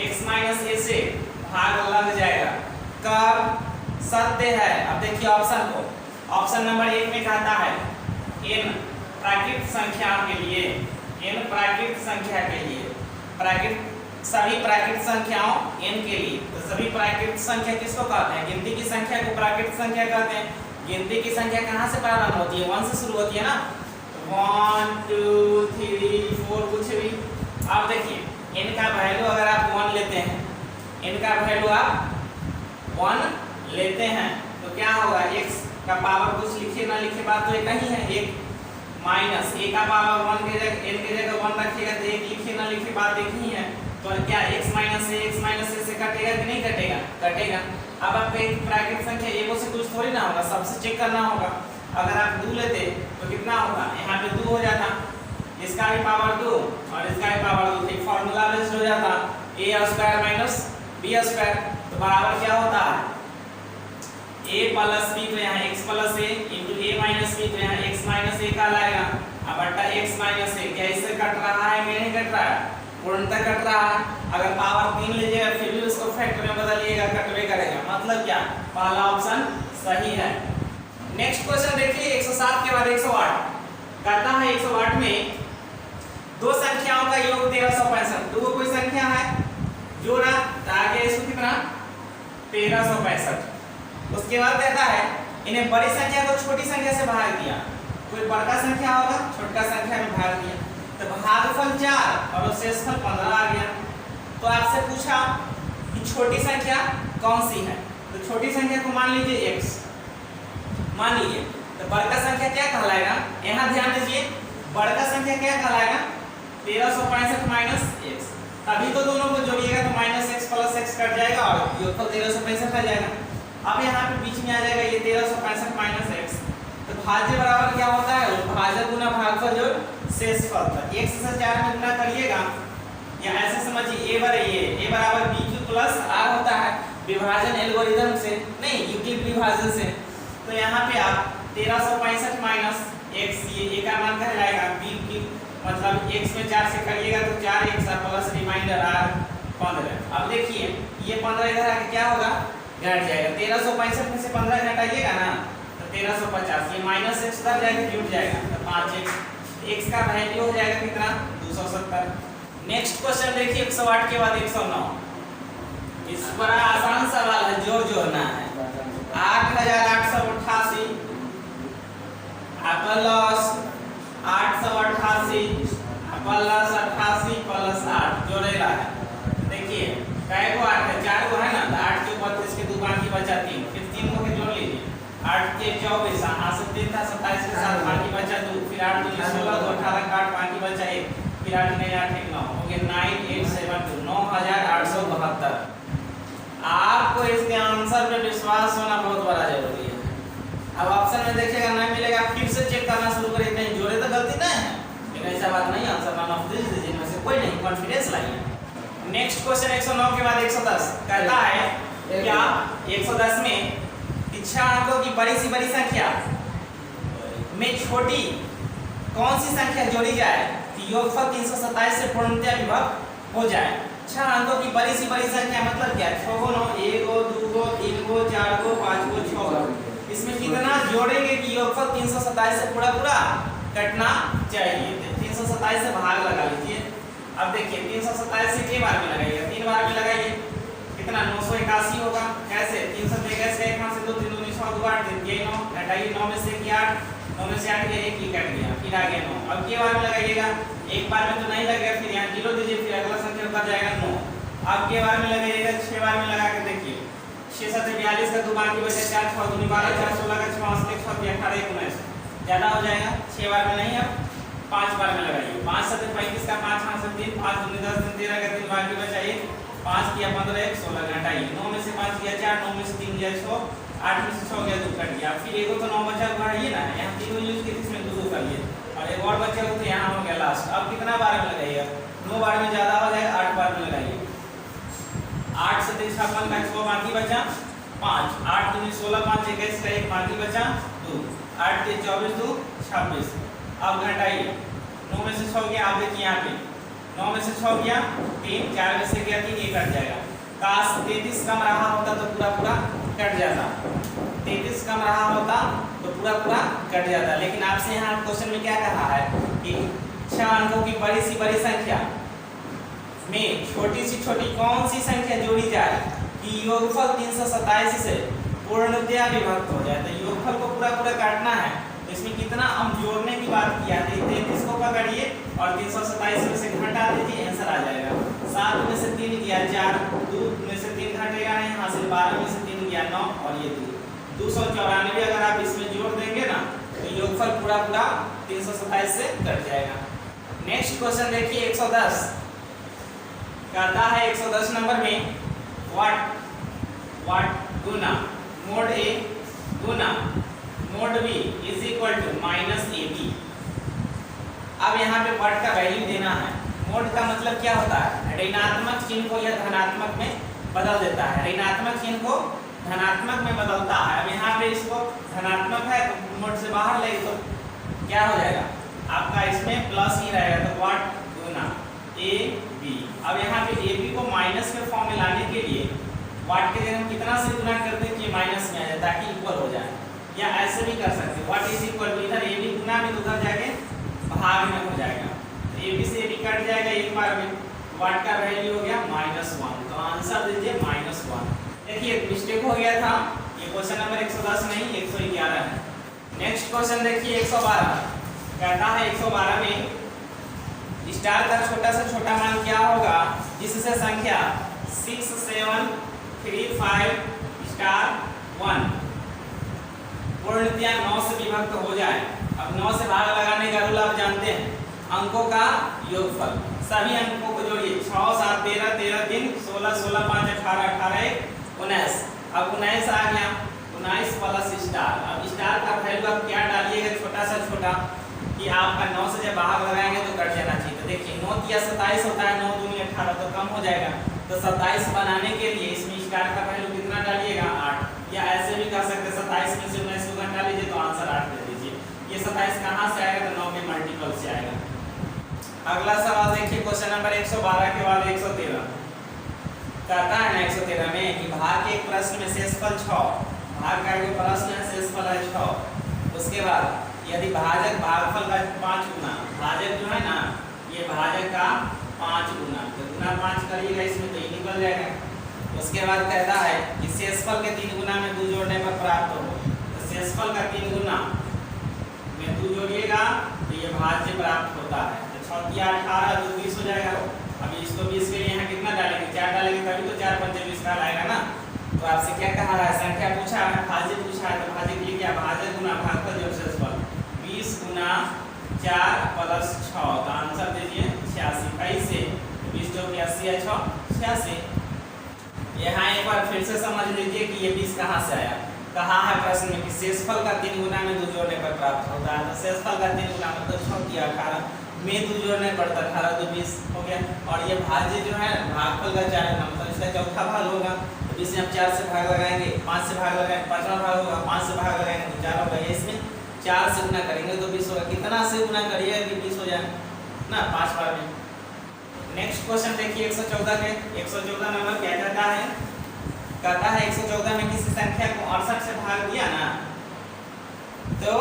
x माइनस a से भाग लग जाएगा। कब सत्य है, अब देखिए ऑप्शन को, ऑप्शन नंबर 1 में कहता है n प्राकृत संख्या के लिए, n प्राकृत संख्या के लिए, प्राकृत सभी प्राकृत संख्याओं n के लिए। तो सभी प्राकृत संख्या किसको कहते हैं, गिनती की संख्या को प्राकृत संख्या कहते हैं। गिनती की संख्या कहाँ से प्रारंभ होती है, 1 से शुरू होती है ना, 1 2 3 4 कुछ भी। अब देखिए n का वैल्यू अगर आप 1 लेते हैं, n का वैल्यू आप 1 लेते हैं तो क्या होगा, x का पावर कुछ लिखे ना लिखे बात तो एक ही है, 1 माइनस a का पावर 1 के जगह n के जगह 1 रखिएगा तो 1 लिखे ना लिखे बात एक ही है। तो क्या x माइनस a से कटेगा कि नहीं कटेगा, कटेगा। अब आपका एक प्राकृत संख्या एगो से कुछ थोड़ी ना होगा, सबसे चेक करना होगा। अगर आप 2 लेते तो कितना होगा, यहाँ पे 2 हो जाता, इसका भी पावर 2 और इसका भी पावर 2, एक फार्मूला बेस्ड हो जाता a square minus b square. तो बराबर क्या होता है, a प्लस b, तो यहाँ x plus a into a minus b, तो यहाँ x माइनस a का लाएगा अब बट्टा x माइनस a। क्या इससे कट रहा है कि नहीं कट रहा है, पूर्णतः कट रहा है। अगर पावर 3 लीजिएगा फिर भी उसको फैक्टर में बदलिएगा, कटवे करेगा, मतलब क्या पहला ऑप्शन सही है। नेक्स्ट क्वेश्चन देखिए 107 के बाद 108 कहता है 108 में दो संख्याओं का योग 1365। दो कोई संख्या है जोड़ा तो आगे इसको कितना 1365। उसके बाद कहता है इन्हें बड़ी संख्या को छोटी संख्या से भाग दिया, कोई बड़ा संख्या होगा छोटा संख्या में भाग दिया, तो भागफल 4 और शेषफल 15 आ गया। तो आपसे पूछा कि छोटी संख्या कौन सी है, तो छोटी संख्या को मान लीजिए x, मान लीजिए। तो बड़ा संख्या क्या कहलाएगा, यहाँ ध्यान दीजिए, बड़ा संख्या क्या कहलाएगा 1365 माइनस x। तभी तो दोनों को जोड़िएगा तो minus x plus x cut जाएगा और योगफल 1365 आ जाएगा। अब यहाँ पे बीच में आ जाएगा ये 1365 माइनस x। तो भाज्य बराबर क्या होता है, भाजक गुना भागफल जोड़ शेषफल। x से 4 में गुना करिएगा, या ऐसे समझिए a बराबर bq प्लस r होता है विभाजन एल्गोरिथम से, नहीं यूक्लिड विभाजन से। तो यहाँ पे आप 1365 माइनस x, ये का मान कहलाएगा b की, मतलब x में 4 से करिएगा तो 4x प्लस रिमाइंडर r 15। अब देखिए ये 15 इधर आके क्या होगा, घट जाएगा। 1365 में से 15 घटाइएगा ना तो 1350, ये माइनस x उधर जाएगा जुड़ जाएगा तो 5x, x का वैल्यू हो जाएगा कितना 270। नेक्स्ट क्वेश्चन देखिए 108 के बाद 109। इस बड़ा आसान सवाल है, जोड़ना है। 8888 प्लस 888 प्लस 88 प्लस 8 जोड़ेगा है। देखिए कै को 8 है, 4 को है ना, तो 8 के ऊपर इसके दो बाकी बचा 3, फिर 3 को जोड़ लीजिए। 8 के 24, 8 से 3 था 27 के साथ बाकी बचा 2, फिर 8 दूनी 16, तो 18 का 8 बाकी बचा 1, फिर 8 में 8 1 9 हो गया 9872, 9872। आपको इसके आंसर पे विश्वास होना बहुत बड़ा जरूरी है। अब ऑप्शन में देखिएगा नहीं मिलेगा, फिर से चेक करना शुरू करिए, कहीं जोड़े तो गलती नहीं है, लेकिन ऐसा बात नहीं, आंसर नन ऑफ दिस जिनमें से कोई नहीं, कॉन्फिडेंस लाइए। नेक्स्ट क्वेश्चन 109 के बाद 110 कहता है क्या 110 में इच्छा अंकों की बड़ी सी बड़ी संख्या में छोटी कौन सी संख्या जोड़ी जाए कि योगफल 327 से पूर्णतया विभक्त हो जाए। 6 अंकों की बड़ी सी बड़ी संख्या मतलब क्या, 6 गो 9, 1 गो 2 गो 3 गो 4 गो 5 गो 6 गो, इसमें कितना जोड़ेंगे कि योगफल 327 से पूरा कटना चाहिए। 327 से भाग लगा लीजिए। अब देखिए 327 से के बार में लगाइएगा, 3 बार में लगाइए, कितना 981 होगा। कैसे 323 का 1 हाथ से 2 3 2 6 2 8 3 9 घटाइए, 9 में से 8, 9 में से 8 गया 1 ही कट गया, फिर आ गया 9। अब के बार में लगाइएगा, एक बार में तो नहीं लगेगा, फिर यहाँ 0 दीजिए, फिर अगला संख्या उतर जाएगा 9। अब के बार में लगाइएगा, 6 बार में लगा के देखिए, 6 7 42 का 2 बाकी बचे 4 6 2 12 4 16 का 6 8 6 18 19 ज्यादा हो जाएगा। 6 बार में नहीं, अब 5 बार में लगाइए, 5 7 35 का 5 5 7 3 5 2 10 3 13 का 3 बाकी बचा 1, 5 किया 15 1 16 घटाइए, 9 में से 5 गया 4, 9 में से 3 गया 6, 8 में से 6 गया 2 कट गया, फिर एगो तो 9 बचा बढ़ाइए ना, यहाँ 3 यूज किए इसमें 2 2 करिए और एक और बचा तो यहाँ हो गया लास्ट। अब कितना बार में लगाइए, 9 बार में ज्यादा हो जाएगा, 8 बार में लगाइए। 8 से 3 56 का 6 बाकी बचा 5, 8 दूनी 16 5 21 का 1 बाकी बचा 2, 8 के 24 2 26। अब घटाइए, 9 में से 6 गया, आप देखिए यहाँ पे 9 में से 6 गया 3, 4 में से गया 3, ये कट जाएगा। काश 33 कम रहा होता तो पूरा कट जाता, 33 कम रहा होता तो पूरा कट जाता। लेकिन आपसे यहाँ क्वेश्चन में क्या कहा है कि 6 अंकों की बड़ी सी बड़ी संख्या में छोटी सी छोटी कौन सी संख्या जोड़ी जाए कि योगफल 327 से पूर्णतया विभक्त हो जाए। तो योगफल को पूरा काटना है, तो इसमें कितना हम जोड़ने की बात किया है, 33 को पकड़िए और 327 में से घटा दीजिए, आंसर आ जाएगा। 7 में से 3 गया 4, 2 में से 3 घटेगा नहीं, यहाँ से 12 में से 3 गया 9 और ये 294 अगर आप इसमें जोड़ देंगे ना तो योगफल पूरा 327 से कट जाएगा। नेक्स्ट क्वेश्चन देखिए 110 कहता है 110 नंबर में व्हाट गुना मोड ए गुना mod b is equal to minus a b. अब यहाँ पे व्हाट का वैल्यू देना है। मोड का मतलब क्या होता है, ऋणात्मक चिन्ह को यह धनात्मक में बदल देता है, ऋणात्मक चिन्ह को धनात्मक में बदलता है। अब यहाँ पे इसको धनात्मक है तो मोड से बाहर ले तो क्या हो जाएगा आपका, इसमें प्लस ही रहेगा, तो व्हाट गुना ए बी। अब यहाँ पे ए बी को माइनस के फॉर्म में लाने के लिए व्हाट के जगह हम कितना से गुना कर दें कि माइनस में आ जाए ताकि इक्वल हो जाए, या ऐसे भी कर सकते हैं व्हाट इज इक्वल टू, इधर ए बी गुना में उधर जाके भाग में हो जाएगा, तो ए बी से ए बी कट जाएगा एक बार में, व्हाट का वैल्यू हो गया -1, तो आंसर दीजिए -1। देखिए मिस्टेक हो गया था, ये क्वेश्चन नंबर 110 नहीं 111 है। नेक्स्ट क्वेश्चन देखिए 112 कहता है 112 में स्टार का छोटा से छोटा मान क्या होगा जिससे संख्या 6 7 3 5 स्टार 1 पूर्णतया 9 से विभक्त हो जाए। अब 9 से भाग लगाने का रूल आप जानते हैं, अंकों का योगफल, सभी अंकों को जोड़िए, 6 7 13 13 3 16 16 5 18 18 1 19। अब 19 आ गया, 19 प्लस स्टार। अब स्टार का वैल्यू आप क्या डालिएगा छोटा सा छोटा कि आपका 9 से जब भाग लगाएंगे तो कट जाना चाहिए। तो देखिए 9 या 27 होता है, 9 दूनी 18 तो कम हो जाएगा, तो 27 बनाने के लिए इसमें स्टार का वैल्यू कितना डालिएगा 8, या ऐसे भी कर सकते हैं 27 में से 19 को घटा लीजिए तो आंसर 8 अगला सवाल देखिए क्वेश्चन नंबर 112 के बाद 113 कहता है ना 113 में कि भाग के एक प्रश्न में शेषफल 6, भाग का एक प्रश्न है शेषफल है 6। उसके बाद यदि भाजक भागफल का 5 गुना, भाजक जो है ना ये भाजक का 5 गुना, तो गुना 5 करिएगा इसमें तो ये निकल जाएगा। उसके बाद कहता है कि शेषफल के 3 गुना में 2 जोड़ने पर प्राप्त हो, तो शेषफल का 3 गुना में 2 जोड़िएगा तो ये भाज्य प्राप्त होता है। तो 6 या 18 तो 20 हो जाएगा। अभी इसको 20 के लिए यहाँ कितना डालेंगे, 4 डालेंगे तभी तो 4 पंचे 20 का आएगा ना। तो आपसे क्या कहा है, संख्या पूछा है, भाज्य पूछा है, तो भाज्य के लिए क्या भाज्य गुना भागफल जोड़ शेषफल 20 गुना 4 प्लस 6, तो आंसर दीजिए 86। कैसे 20 जो 80 है 6 86। यहाँ एक बार फिर से समझ लीजिए कि ये 20 कहाँ से आया। कहा है प्रश्न में कि शेषफल का 3 गुना में 2 जोड़ने पर प्राप्त होता है, तो शेषफल का 3 गुना मतलब 6 किया 18 में 2 जोड़ने पड़ता 18 तो 20 हो गया। और ये भाज्य जो है भागफल का 4 गुना मतलब इसका चौथा भाग होगा, तो 20 में हम 4 से भाग लगाएंगे, 5 से भाग लगाएंगे, 5वां भाग होगा, 5 से भाग लगाएंगे तो 4 होगा। इसमें 4 से गुना करेंगे तो 20 होगा। कितना से गुना करिएगा कि 20 हो जाए ना 5 बार में। नेक्स्ट क्वेश्चन देखिए 114 के 114 नंबर क्या कहता है, कहता है 114 में किसी संख्या को 68 से भाग दिया ना तो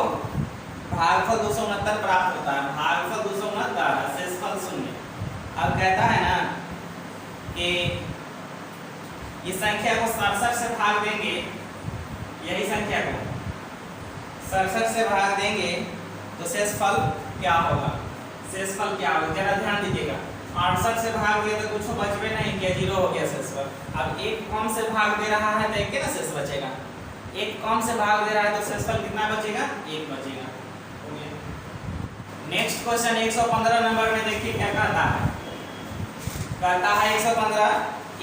भागफल 269 प्राप्त होता है। भागफल 269 शेषफल 0। अब कहता है ना कि इस संख्या को 67 से भाग देंगे, यही संख्या को 67 से भाग देंगे तो शेषफल क्या होगा, शेषफल क्या होगा जरा ध्यान दीजिएगा। 68 से भाग दिए तो कुछ बचबे नहीं किया, 0 हो गया शेषफल। अब एक कम से भाग दे रहा है तो एक ना शेष बचेगा, एक कम से भाग दे रहा है तो शेषफल कितना बचेगा, 1 बचेगा। नेक्स्ट क्वेश्चन 115 नंबर में देखिए क्या कहता है, कहता है 115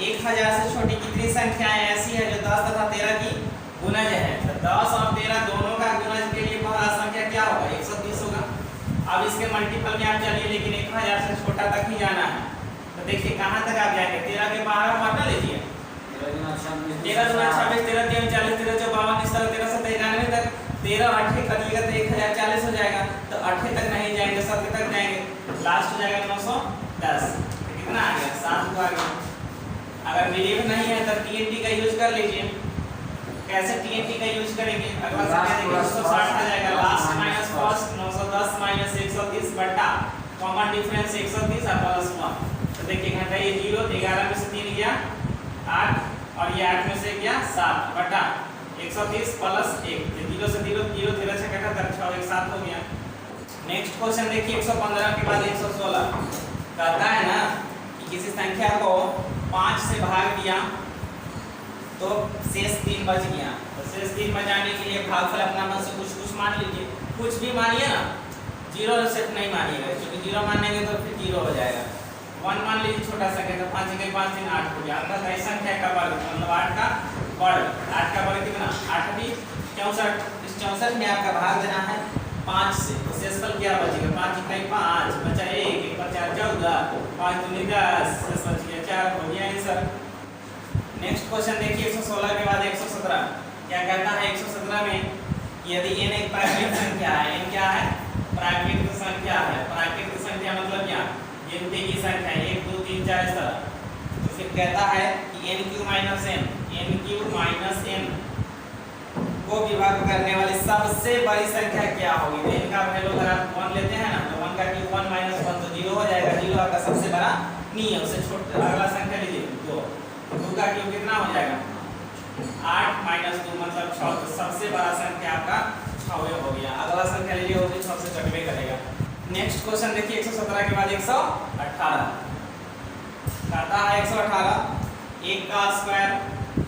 1000 से छोटी कितनी संख्याएं ऐसी है जो 10 तथा 13 की गुणज है। तो 10 और 13 दोनों का गुणज के लिए पहला संख्या क्या होगा, 130 होगा। अब इसके मल्टीपल में आप चलिए, लेकिन 1000 से छोटा तक ही जाना है। तो देखिए कहाँ तक आप जाएंगे, 13 के 12 हटा लीजिए, 13 गुना 26, 13 3 40, 13 4 52, इस तरह 13 7 91 तक 13 8 करिएगा तो 1040 हो जाएगा। तो 8 तक नहीं जाएंगे, 7 तक जाएंगे, लास्ट हो जाएगा 910। तो कितना आ गया, 7 को आ गया। अगर बिलीव नहीं है तो TNT का यूज कर लीजिए। कैसे TNT का यूज करेंगे, अगला संख्या देखिए 260 आ जाएगा, लास्ट माइनस फर्स्ट 910 माइनस 130 बटा कॉमन डिफरेंस 130 और प्लस 1। तो देखिए घंटा ये 0, 11 में से 3 गया 8 और ये 8 में से गया 7 बटा 130 प्लस 1, 0 से 0 0 13 से कटा 6 1 7 हो गया। नेक्स्ट क्वेश्चन देखिए 115 के बाद 116 कहता है ना कि किसी संख्या को 5 से भाग दिया तो शेष 3 बच गया। तो शेष 3 बचाने के लिए भागफल अपना मन से कुछ मान लीजिए, कुछ भी मानिए ना, 0 सिर्फ नहीं मानिएगा, क्योंकि 0 मानेंगे तो फिर 0 हो जाएगा। 1 मान लीजिए छोटा संख्या, तो 5 1 5 3 8 हो गया। अर्थात ऐसी संख्या का वर्ग मतलब 8 का वर्ग, 8 का वर्ग कितना 8 भी 64। इस 64 में आपका भाग देना है 5 से, तो शेषफल क्या बचेगा, 5 1 5 बचा 1 1 पर 4 14 5 दूनी 10 शेष बच गया 4 हो गया आंसर। नेक्स्ट क्वेश्चन देखिए 116 के बाद 117 क्या कहता है। 117 में यदि n एक प्राकृतिक संख्या है, n क्या है, प्राकृतिक संख्या है। प्राकृतिक संख्या मतलब क्या, गिनती की संख्या 1 2 3 4 इस तरह। तो फिर कहता है कि n³ - n को विभाग करने वाली सबसे बड़ी संख्या क्या होगी। तो n का वैल्यू अगर आप 1 लेते हैं ना तो 1 का क्यूब 1 - 1 तो 0 हो जाएगा। 0 आपका सबसे बड़ा नहीं है, उससे छोटा अगला संख्या लीजिए 2, 2 का क्यूब कितना हो जाएगा 8 - 2 मतलब 6। तो सबसे बड़ा संख्या आपका 6 हो गया। अगला संख्या लीजिए वो भी 6 से कटवे करेगा। नेक्स्ट क्वेश्चन देखिए 117 के बाद 118 कहता है 118 1 का स्क्वायर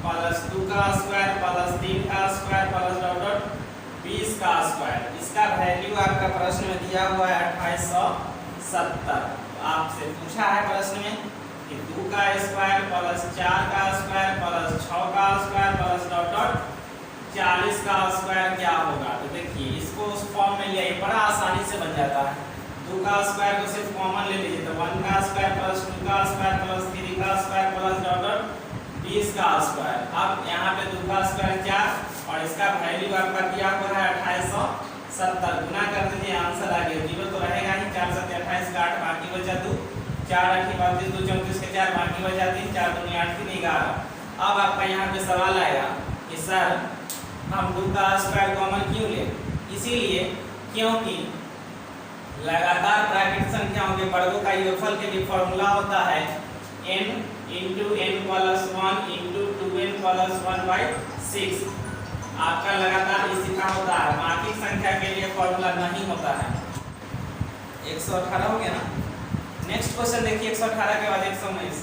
प्लस 2 का स्क्वायर प्लस 3 का स्क्वायर प्लस डॉट डॉट 20 का स्क्वायर। इसका वैल्यू आपका प्रश्न में दिया हुआ है 2870। आपसे पूछा है प्रश्न में कि 2 का स्क्वायर प्लस 4 का स्क्वायर प्लस 6 का स्क्वायर प्लस डॉट डॉट 40 का स्क्वायर क्या होगा। तो देखिए इसको उस फॉर्म में लिया, बड़ा आसानी से बन जाता है। 2 का स्क्वायर को सिर्फ कॉमन ले लीजिए, तो 1 का स्क्वायर प्लस 2 का स्क्वायर प्लस 3 का स्क्वायर प्लस डॉट डॉट 20 का स्क्वायर। अब यहाँ पे 2 का स्क्वायर 4 और इसका वैल्यू आपका दिया हुआ है 2870। गुना कर दीजिए आंसर आ गया। 0 तो रहेगा ही, 4 7 28 का 8 बाकी बचा 4 8 32 2 34 के 4 बाकी बचा 3 4 दूनी 8 3 11। अब आपका यहाँ पे सवाल आएगा कि सर हम 2 का स्क्वायर कॉमन क्यों ले? इसीलिए क्योंकि लगातार प्राकृत संख्याओं के वर्गों का योगफल के लिए फॉर्मूला होता है n × n + 1 × 2n + 1/6। आपका लगातार इसी का होता है, बाकी संख्या के लिए फॉर्मूला नहीं होता है। 118 हो गया ना। नेक्स्ट क्वेश्चन देखिए 118 के बाद 119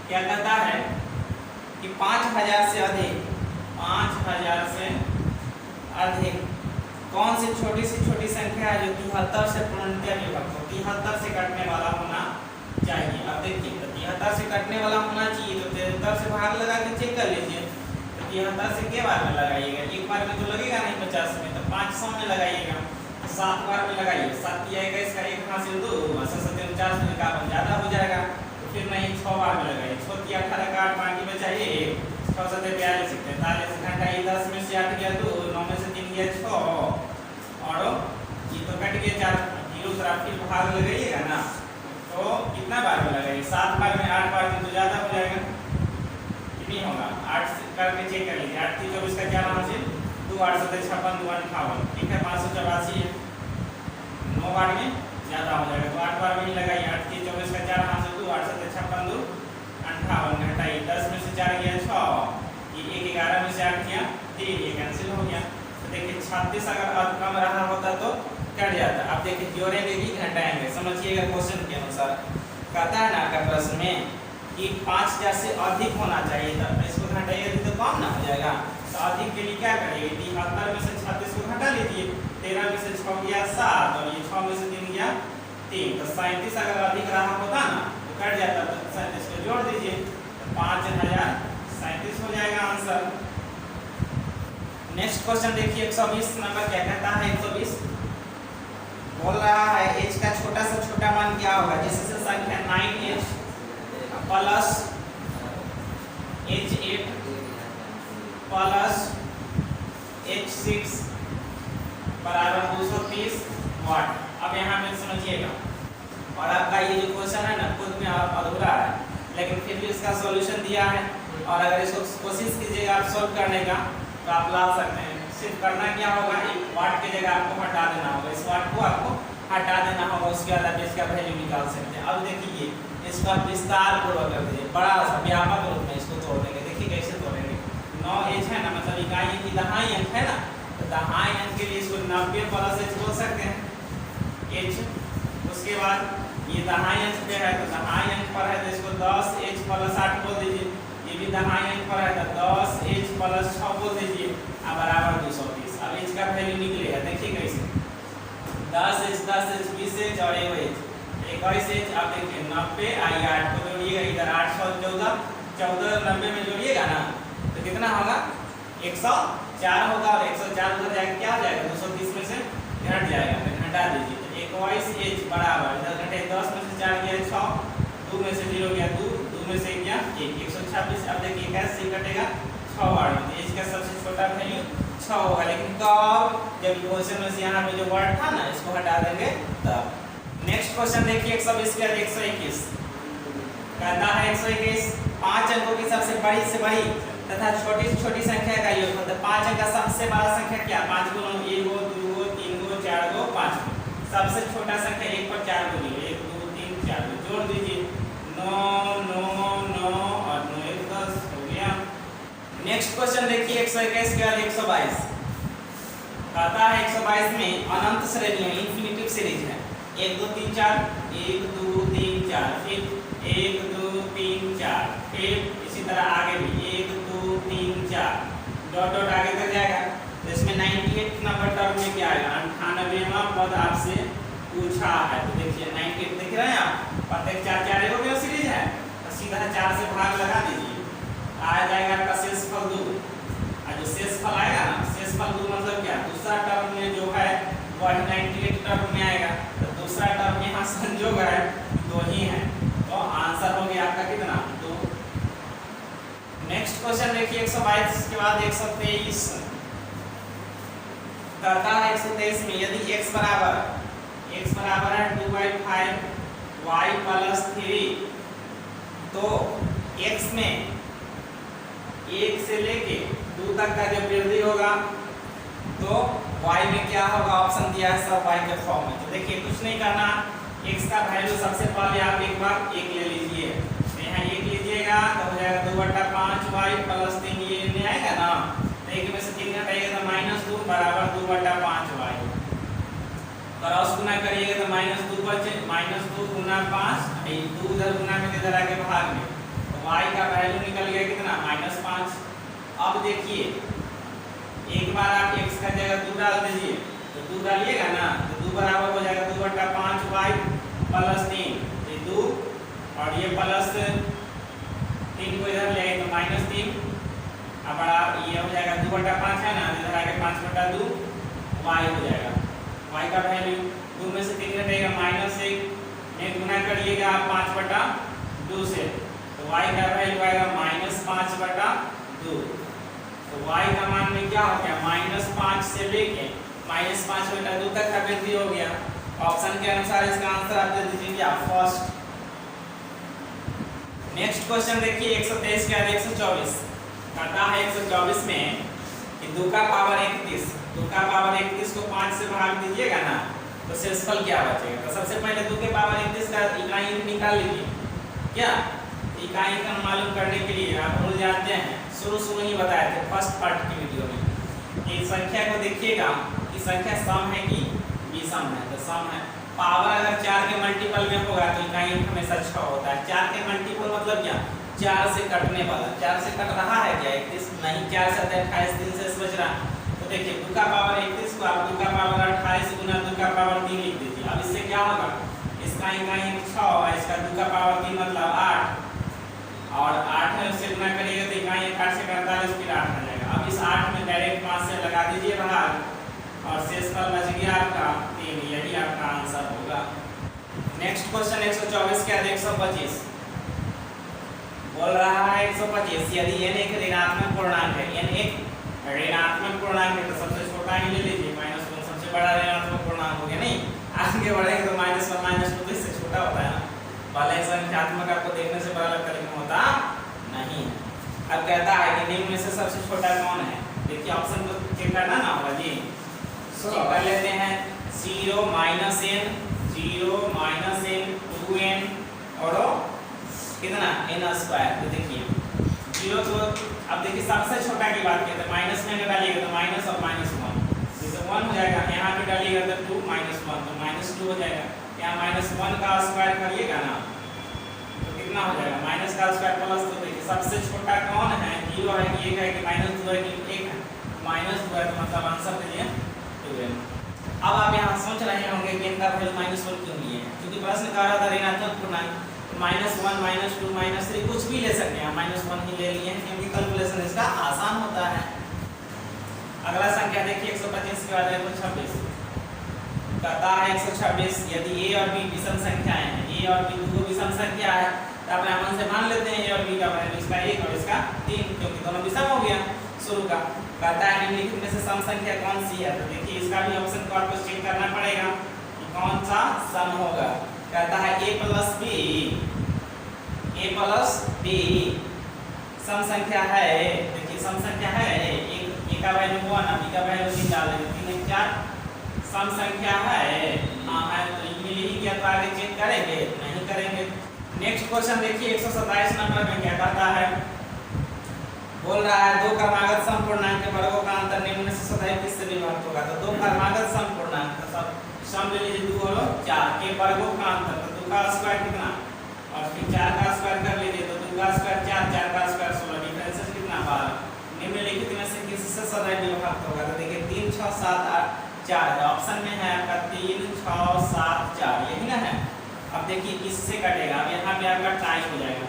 क्या कहता है कि 5000 से अधिक कौन सी छोटी संख्या है जो 73 से पूर्णतः विभक्त हो, 73 से कटने वाला होना चाहिए। अब देखिए 73 से कटने वाला होना चाहिए तो 73 से भाग लगा के चेक कर लीजिए। तो 73 से के बार में लगाइएगा, एक बार में तो लगेगा नहीं 50 में, तो 500 में लगाइएगा। 7 बार में लगाइए, 7 आएगा इसका 1 हासिल 2 49 में का ज़्यादा हो जाएगा तो फिर नहीं 6 बार में लगाइए। 6 × 18 का 8 बाकी बचाइए 6 × 7 42 43 घंटा, ये 10 में से 8 गया 2 9 में से 3 गया 6 और ये तो कट गया 4 0 से फिर भाग लगाइएगा ना तो कितना बार में लगाइए? 7 बार में 8 बार में तो ज़्यादा हो जाएगा, कितनी होगा 8 से करके चेक कर लीजिए। 8 × 24 का क्या हासिल 2 8 7 56 2 58, ठीक है 584 है। 9 बार में ज़्यादा हो जाएगा तो 8 बार में ही लगाइए। 8 × 24 का 4 हासिल 2 8 7 56 2 58 घटाइए, 10 में से 4 गया 6, ये 1 11 में से 8 गया 3, ये कैंसिल हो गया। तो देखिए 36 अगर कम रहा होता तो कट जाता। अब देखिए जोड़ेंगे कि घटाएंगे, समझिएगा क्वेश्चन के अनुसार। कहता है ना आपका प्रश्न में कि 5000 से अधिक होना चाहिए, तो इसको घटाइए तो कम ना हो जाएगा। तो अधिक के लिए क्या करिए? 73 में से 36 को घटा लीजिए, 13 में से 6 गया 7 और ये 6 में से 3 गया 3, तो 37 अगर अधिक रहा होता ना तो कट जाता। तो 37 को जोड़ दीजिए तो 5037 हो जाएगा आंसर। नेक्स्ट क्वेश्चन देखिए 120 नंबर क्या कहता है। 120 बोल रहा है h का छोटा से छोटा मान क्या होगा जिससे संख्या 9h plus h8 plus h6 बराबर 230 वाट। अब यहाँ में समझिएगा, और आपका ये जो क्वेश्चन है ना खुद में अधूरा है, लेकिन फिर भी इसका सॉल्यूशन दिया है और अगर इसको कोशिश कीजिएगा आप सॉल्व करने का तो आप ला सकते हैं। सिर्फ करना क्या होगा, एक वाट की जगह आपको हटा देना होगा, इस वाट को आपको हटा देना होगा, उसके बाद आप इसका वैल्यू निकाल सकते हैं। अब देखिए इसका विस्तार पूर्वक कर दीजिए, बड़ा सा व्यापक रूप में इसको तोड़ देंगे। देखिए कैसे तोड़ेंगे, 9h है ना, मतलब इकाई की दहाई अंक है ना, तो दहाई अंक के लिए इसको 90 प्लस h बोल सकते हैं h। उसके बाद ये दहाई अंक पे है तो दहाई अंक पर है तो इसको 10h प्लस 8 बोल दीजिए। ये भी दहाई अंक पर है तो 10h प्लस 6 बोल दीजिए, अब बराबर 230। अब h का वैल्यू निकलेगा, देखिए कैसे 10h 10h 20h और 21h। अब देखिए 90 आइए 8 को जोड़िएगा, इधर 8 14 14 90 में जोड़िएगा ना तो कितना होगा 104 होगा, और 104 उधर जाएगा क्या हो जाएगा 230 में से घट जाएगा, तो घटा दीजिए। तो 21h बराबर इधर घटे 10 में से 4 गया 6, 2 में से 0 गया 2, 2 में से गया 1, 126। अब देखिए कैसे कटेगा 6 बार में, तो इसका सबसे छोटा वैल्यू 6 होगा। लेकिन कब, जब क्वेश्चन में से यहाँ पे जो वर्ड था ना इसको हटा देंगे तब। नेक्स्ट क्वेश्चन देखिए 120 के बाद 121 कहता है 121 5 अंकों की सबसे बड़ी से बड़ी तथा छोटी से छोटी संख्या का योग, मतलब 5 अंक का सबसे बड़ा संख्या क्या, 5 गुना 1 2 3 4 5, सबसे छोटा संख्या 1 पर 4 गुनी 1 2 3 4 जोड़ दीजिए 9 9 9 और 9 1 10 हो गया। नेक्स्ट क्वेश्चन देखिए 121 के बाद 122 कहता है 122 में अनंत श्रेणी है, इन्फिनिटिव सीरीज है, 1 2 3 4 1 2 3 4 फिर 1 2 3 4 फिर इसी तरह आगे भी 1 2 3 4 डॉट डॉट आगे तक जाएगा। तो इसमें 98 नंबर टर्म में क्या आएगा, 98वां पद आपसे पूछा है। तो देखिए 98 देख रहे हैं आप, प्रत्येक 4 4 हो गया सीरीज है, तो सीधा 4 से भाग लगा दीजिए, आ जाएगा आपका शेषफल 2। और जो शेषफल आएगा ना, शेषफल 2 मतलब क्या, दूसरा टर्म में जो है वह 98 टर्म में आएगा, तो दूसरा टर्म यहाँ संयोग है 2 ही है, तो आंसर हो गया आपका कितना 2। नेक्स्ट क्वेश्चन देखिए 122 के बाद 123 कहता है 123 में यदि x बराबर है 2/5 y प्लस 3, तो x में 1 से लेके 2 तक का जब वृद्धि होगा तो y में क्या होगा, ऑप्शन दिया है सब y के फॉर्म में। तो देखिए कुछ नहीं करना, x का वैल्यू सबसे पहले आप एक बार 1 ले लीजिए, तो यहाँ 1 लीजिएगा तो हो जाएगा 2/5y प्लस 3, ये नहीं आएगा ना, तो 1 में से 3 घटाइएगा तो -2 बराबर 2/5y, क्रॉस गुना करिएगा तो -2 बचे, -2 गुना 5, 2 उधर गुना में इधर आके भाग में, तो y का वैल्यू निकल गया कितना, -5। अब देखिए एक बार आप x का जगह 2 डाल दीजिए, तो 2 डालिएगा ना तो 2 बराबर हो जाएगा 2/5y प्लस 3, ये 2 और ये प्लस 3 को इधर ले आए तो -3, अब ये हो जाएगा 2/5 है ना, इधर आके 5/2 y हो जाएगा। y का वैल्यू 2 में से 3 घटेगा -1, में गुना करिएगा आप 5/2 से, तो y का वैल्यू आएगा -5/2, तो y का मान में क्या हो गया, -5 से लेके -5/2 तक का वृद्धि हो गया। ऑप्शन के अनुसार इसका आंसर आप दे दीजिए क्या, फर्स्ट। नेक्स्ट क्वेश्चन देखिए 123 के बाद 124 कहता है 124 में कि 2 का पावर 31, 2 का पावर 31 को 5 से भाग दीजिएगा ना तो शेषफल क्या बचेगा। तो सबसे पहले 2 के पावर 31 का इकाई निकाल लीजिए, क्या इकाई का मालूम करने के लिए आप भूल जाते हैं, शुरू ही बताए थे फर्स्ट पार्ट की वीडियो में कि संख्या को देखिएगा कि संख्या सम है कि विषम है, तो सम है। पावर अगर 4 के मल्टीपल में होगा तो इकाई हमेशा 6 होता है। 4 के मल्टीपल मतलब क्या, 4 से कटने वाला, 4 से कट रहा है क्या 31 नहीं, 4 से 28 3 से बच रहा। तो देखिए 2 का पावर 31 को आप 2 का पावर 28 गुना 2 का पावर 3 लिख दीजिए। अब इससे क्या होगा, इसका इकाई 6 होगा, इसका 2 का पावर 3 मतलब 8, और 8 में उससे गुना करिएगा तो इकाई 8 से 48 फिर 8 आ जाएगा। अब इस 8 में डायरेक्ट 5 से लगा दीजिए भाग और शेषफल बच गया आपका 3, यही आपका आंसर होगा। नेक्स्ट क्वेश्चन 124 के बाद 125 बोल रहा है 125 यदि n एक ऋणात्मक पूर्णांक है, n एक ऋणात्मक पूर्णांक है तो सबसे छोटा ही ले लीजिए, -1 सबसे बड़ा ऋणात्मक पूर्णांक हो गया, नहीं आगे बढ़ेंगे तो -1 -2 तो इससे छोटा होता है ना, पहले संख्यात्मक आपको देखने से पता लगता लेकिन होता नहीं है। अब कहता है कि निम्न में से सबसे छोटा कौन है, देखिए ऑप्शन को चेक करना ना होगा जी, चेक कर लेते हैं 0 -n 0 -n 2n और कितना n²। तो देखिए 0 तो अब देखिए सबसे छोटा की बात करते हैं, माइनस में डालिएगा तो माइनस और -1 जैसे 1 हो जाएगा, यहाँ पे डालिएगा तो 2 -1 तो -2 हो जाएगा, यहाँ -1 का स्क्वायर करिएगा ना तो कितना हो जाएगा, माइनस का स्क्वायर प्लस। तो देखिए सबसे छोटा कौन है, 0 है कि 1 है कि -2 है कि 1 है, -2 है तो मतलब आंसर दीजिए 2n। अब आप यहाँ सोच रहे होंगे कि इनका वैल्यू -1 क्यों लिए है, क्योंकि प्रश्न कह रहा था ऋणात्मक पूर्णांक, -1 -2 -3 कुछ भी ले सकते हैं, -1 ही ले लिए हैं क्योंकि कैलकुलेशन इसका आसान होता है। अगला संख्या देखिए 125 के बाद 126 कहता है 126 यदि a और b विषम संख्याएं हैं, a और b दो विषम संख्या है तो आप रामन से मान लेते हैं a और b का वैल्यू इसका 1 और इसका 3 क्योंकि दोनों विषम हो गया शुरू का। कहता है निम्नलिखित में से सम संख्या कौन सी है, तो देखिए इसका भी ऑप्शन को आपको चेक करना पड़ेगा कि कौन सा सम होगा। कहता है a प्लस b सम संख्या है, देखिए सम संख्या है, a का वैल्यू 1 b का वैल्यू 3 डाल देंगे, 3 4 सम संख्या है, हाँ है तो मिल ही गया, तो आगे चेक करेंगे नहीं करेंगे। नेक्स्ट क्वेश्चन देखिए 127 नंबर में क्या कहता है, बोल रहा है 2 क्रमागत समपूर्णांक के वर्गों का अंतर निम्न में से स्वतः किससे विभक्त होगा। तो 2 क्रमागत समपूर्णांक का सब सम ले लीजिए 2 और 4 के वर्गों का अंतर, तो 2 का स्क्वायर कितना और फिर 4 का स्क्वायर कर लीजिए तो 2 का स्क्वायर 4 4 का स्क्वायर 16, डिफरेंस कितना 12। निम्नलिखित में से किससे स्वतः विभक्त होगा, तो देखिए 3 6 7 8 4 है, ऑप्शन में है आपका 3 6 7 4 यही ना है। अब देखिए किससे कटेगा, अब यहाँ पे आपका टाई हो जाएगा,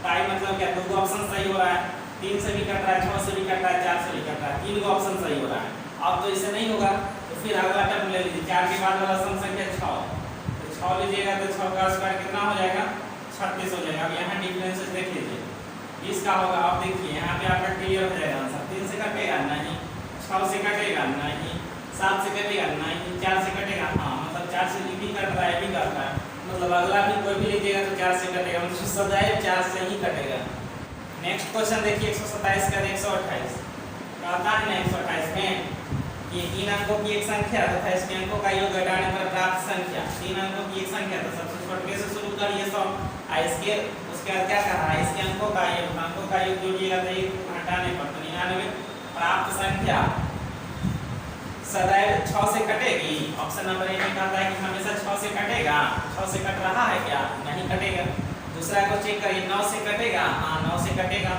टाई मतलब क्या, 2 ऑप्शन सही हो रहा है, 3 से भी कट रहा है, 6 से भी कट रहा है, 4 से भी कट रहा है, 3 ऑप्शन सही हो रहा है। अब तो इसे नहीं होगा तो फिर अगला टर्म ले लीजिए, 4 के बाद वाला सम संख्या 6, तो 6 लीजिएगा तो 6 का स्क्वायर कितना हो जाएगा 36 हो जाएगा। अब यहाँ डिफरेंसेस देख लीजिए 20 का होगा। अब देखिए यहाँ पे आपका क्लियर हो जाएगा आंसर, 3 से कटेगा नहीं, 6 से कटेगा नहीं, 7 से कटेगा नहीं, 4 से कटेगा हाँ, मतलब 4 से भी कट रहा है भी करता है, मतलब अगला भी कोई भी लीजिएगा तो 4 से कटेगा, मतलब सदैव 4 से ही कटेगा। नेक्स्ट क्वेश्चन देखिए 127 का 128 कहता है ना 128 में कि 3 अंकों की एक संख्या तथा इसके अंकों का योग घटाने पर प्राप्त संख्या, 3 अंकों की एक संख्या तो सबसे छोटे से शुरू करिए 100, इसके उसके बाद क्या कहा है, इसके अंकों का योग जोड़िएगा तो 1 घटाने पर 99 प्राप्त संख्या सदैव 6 से कटेगी। ऑप्शन नंबर ए में कहता है कि हमेशा 6 से कटेगा, 6 से कट रहा है क्या, नहीं कटेगा। दूसरा को चेक करिए 9 से कटेगा, हाँ 9 से कटेगा।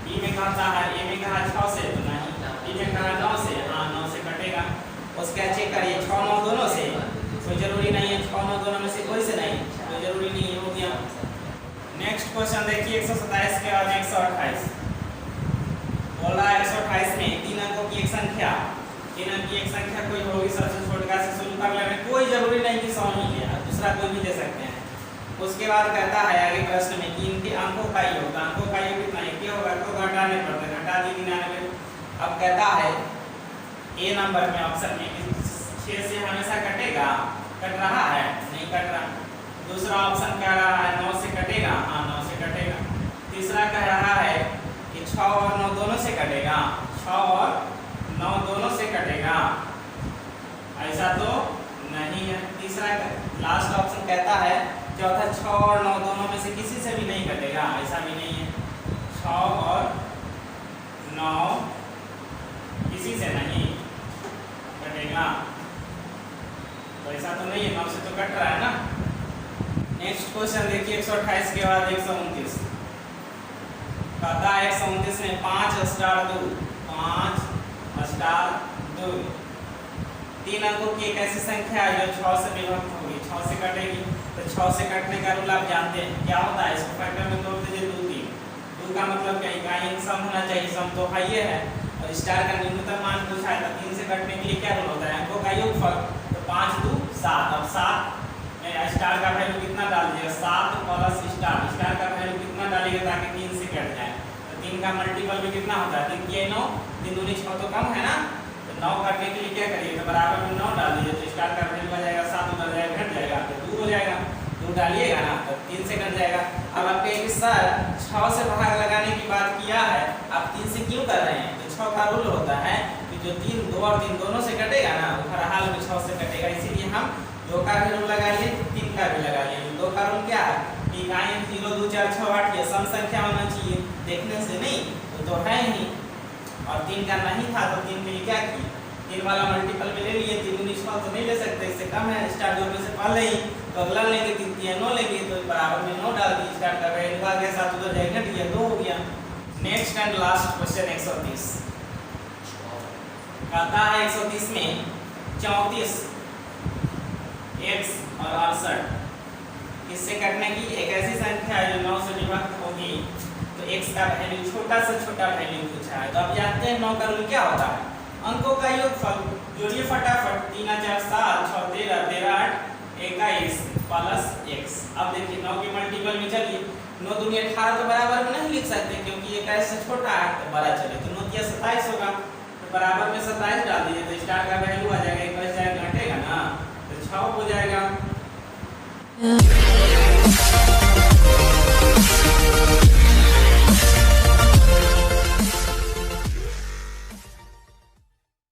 बी में कहता है, ए में कहा 6 से तो नहीं, बी में कहा 9 से, हाँ 9 से कटेगा। उसके चेक करिए 6 9 दोनों से, कोई जरूरी नहीं है 6 9 दोनों में से कोई से नहीं, कोई जरूरी नहीं है, हो गया। नेक्स्ट क्वेश्चन देखिए 127 के बाद 128 बोल रहा है 128 में 3 अंकों की एक संख्या, 3 अंक की एक संख्या कोई होगी सबसे छोटा से शुरू कर लेना, कोई जरूरी नहीं कि 100 ही ले, दूसरा कोई भी ले सकते हैं। उसके बाद कहता है आगे प्रश्न में कि इनके अंकों का योग, अंकों का योग कितना है, क्या होगा, तो घटाने पड़ते, घटा दी 99। अब कहता है ए नंबर में ऑप्शन में 6 से हमेशा कटेगा, कट रहा है, नहीं कट रहा। दूसरा ऑप्शन कह रहा है 9 से कटेगा, हाँ 9 से कटेगा। तीसरा कह रहा है कि 6 और 9 दोनों से कटेगा, 6 और 9 दोनों से कटेगा, ऐसा तो नहीं है। तीसरा लास्ट ऑप्शन कहता है चौथा 6 और 9 दोनों में से किसी से भी नहीं कटेगा, ऐसा भी नहीं है, 6 और 9 किसी से नहीं कटेगा, तो ऐसा तो नहीं है, 9 से तो कट रहा है ना। नेक्स्ट क्वेश्चन देखिए 128 के बाद 129 कहता है 129 में 5 स्टार 2, 5 स्टार 2 3 अंकों की एक ऐसी संख्या है जो 6 से विभक्त होगी, 6 से कटेगी। तो 6 से कटने का रूल आप जानते हैं क्या होता है, इसको फैक्टर में तोड़ दीजिए 2 3, 2 का मतलब क्या है, इनका सम होना चाहिए, सम तो है ये है, और स्टार का न्यूनतम मान पूछा है, तो 3 से कटने के लिए क्या रूल होता है, अंकों का योगफल, तो 5 2 7। अब 7 स्टार का वैल्यू कितना डाल दीजिएगा, 7 प्लस स्टार, स्टार का वैल्यू कितना डालिएगा ताकि 3 से कट जाए, तो 3 का मल्टीपल भी कितना होता है, 3 की 9, 3 दूनी 6 तो कम है ना, तो 9 काटने के लिए क्या करिएगा, बराबर में 9 डाल दीजिए, तो स्टार का वैल्यू आ जाएगा 7 उधर जाएगा, घट जाएगा, तो 2 हो जाएगा, 2 डालिएगा ना तो 3 से कट जाएगा। अब आपके एक सर 6 से भाग लगाने की बात किया है, आप 3 से क्यों कर रहे हैं, तो 6 का रूल होता है कि जो 3 2 और 3 दोनों से कटेगा ना वो हर हाल में 6 से कटेगा, इसीलिए हम 2 का भी रूल लगा लिए, 3 का भी लगा लिए। 2 का रूल क्या है कि 0 2 4 6 8 ये सम संख्या होना चाहिए, देखने से नहीं तो है ही, और 3 का नहीं था तो 3 के लिए क्या किए, 3 वाला मल्टीपल में ले लिए, 3 दूनी 6 तो नहीं ले सकते, इससे कम है, स्टार जोड़ने से पहले ही तो अगला लेंगे 3 3 9 लेंगे, तो बराबर में 9 डाल दी, स्टार का वैल्यू आ गया 7 उधर जाएगा, घट गया 2 हो गया। नेक्स्ट एंड लास्ट क्वेश्चन 130 कहता है 130 में 34 x और 68 इससे कटने की एक ऐसी संख्या है जो 9 से विभक्त होगी, तो x का वैल्यू छोटा से छोटा वैल्यू पूछा है। तो अब जानते हैं 9 का रूल क्या होता है, अंकों का योगफल जोड़िए फटाफट, 3 4 7 6 13 13 8 21 प्लस x। अब देखिए 9 के मल्टीपल में चलिए, 9 दूनी 18 तो बराबर में नहीं लिख सकते क्योंकि 21 से छोटा है, तो बड़ा चले तो 9 तिया 27 होगा, तो बराबर में 27 डाल दीजिए, तो स्टार का वैल्यू आ जाएगा, 21 जाएगा घटेगा ना, तो 6 हो जाएगा।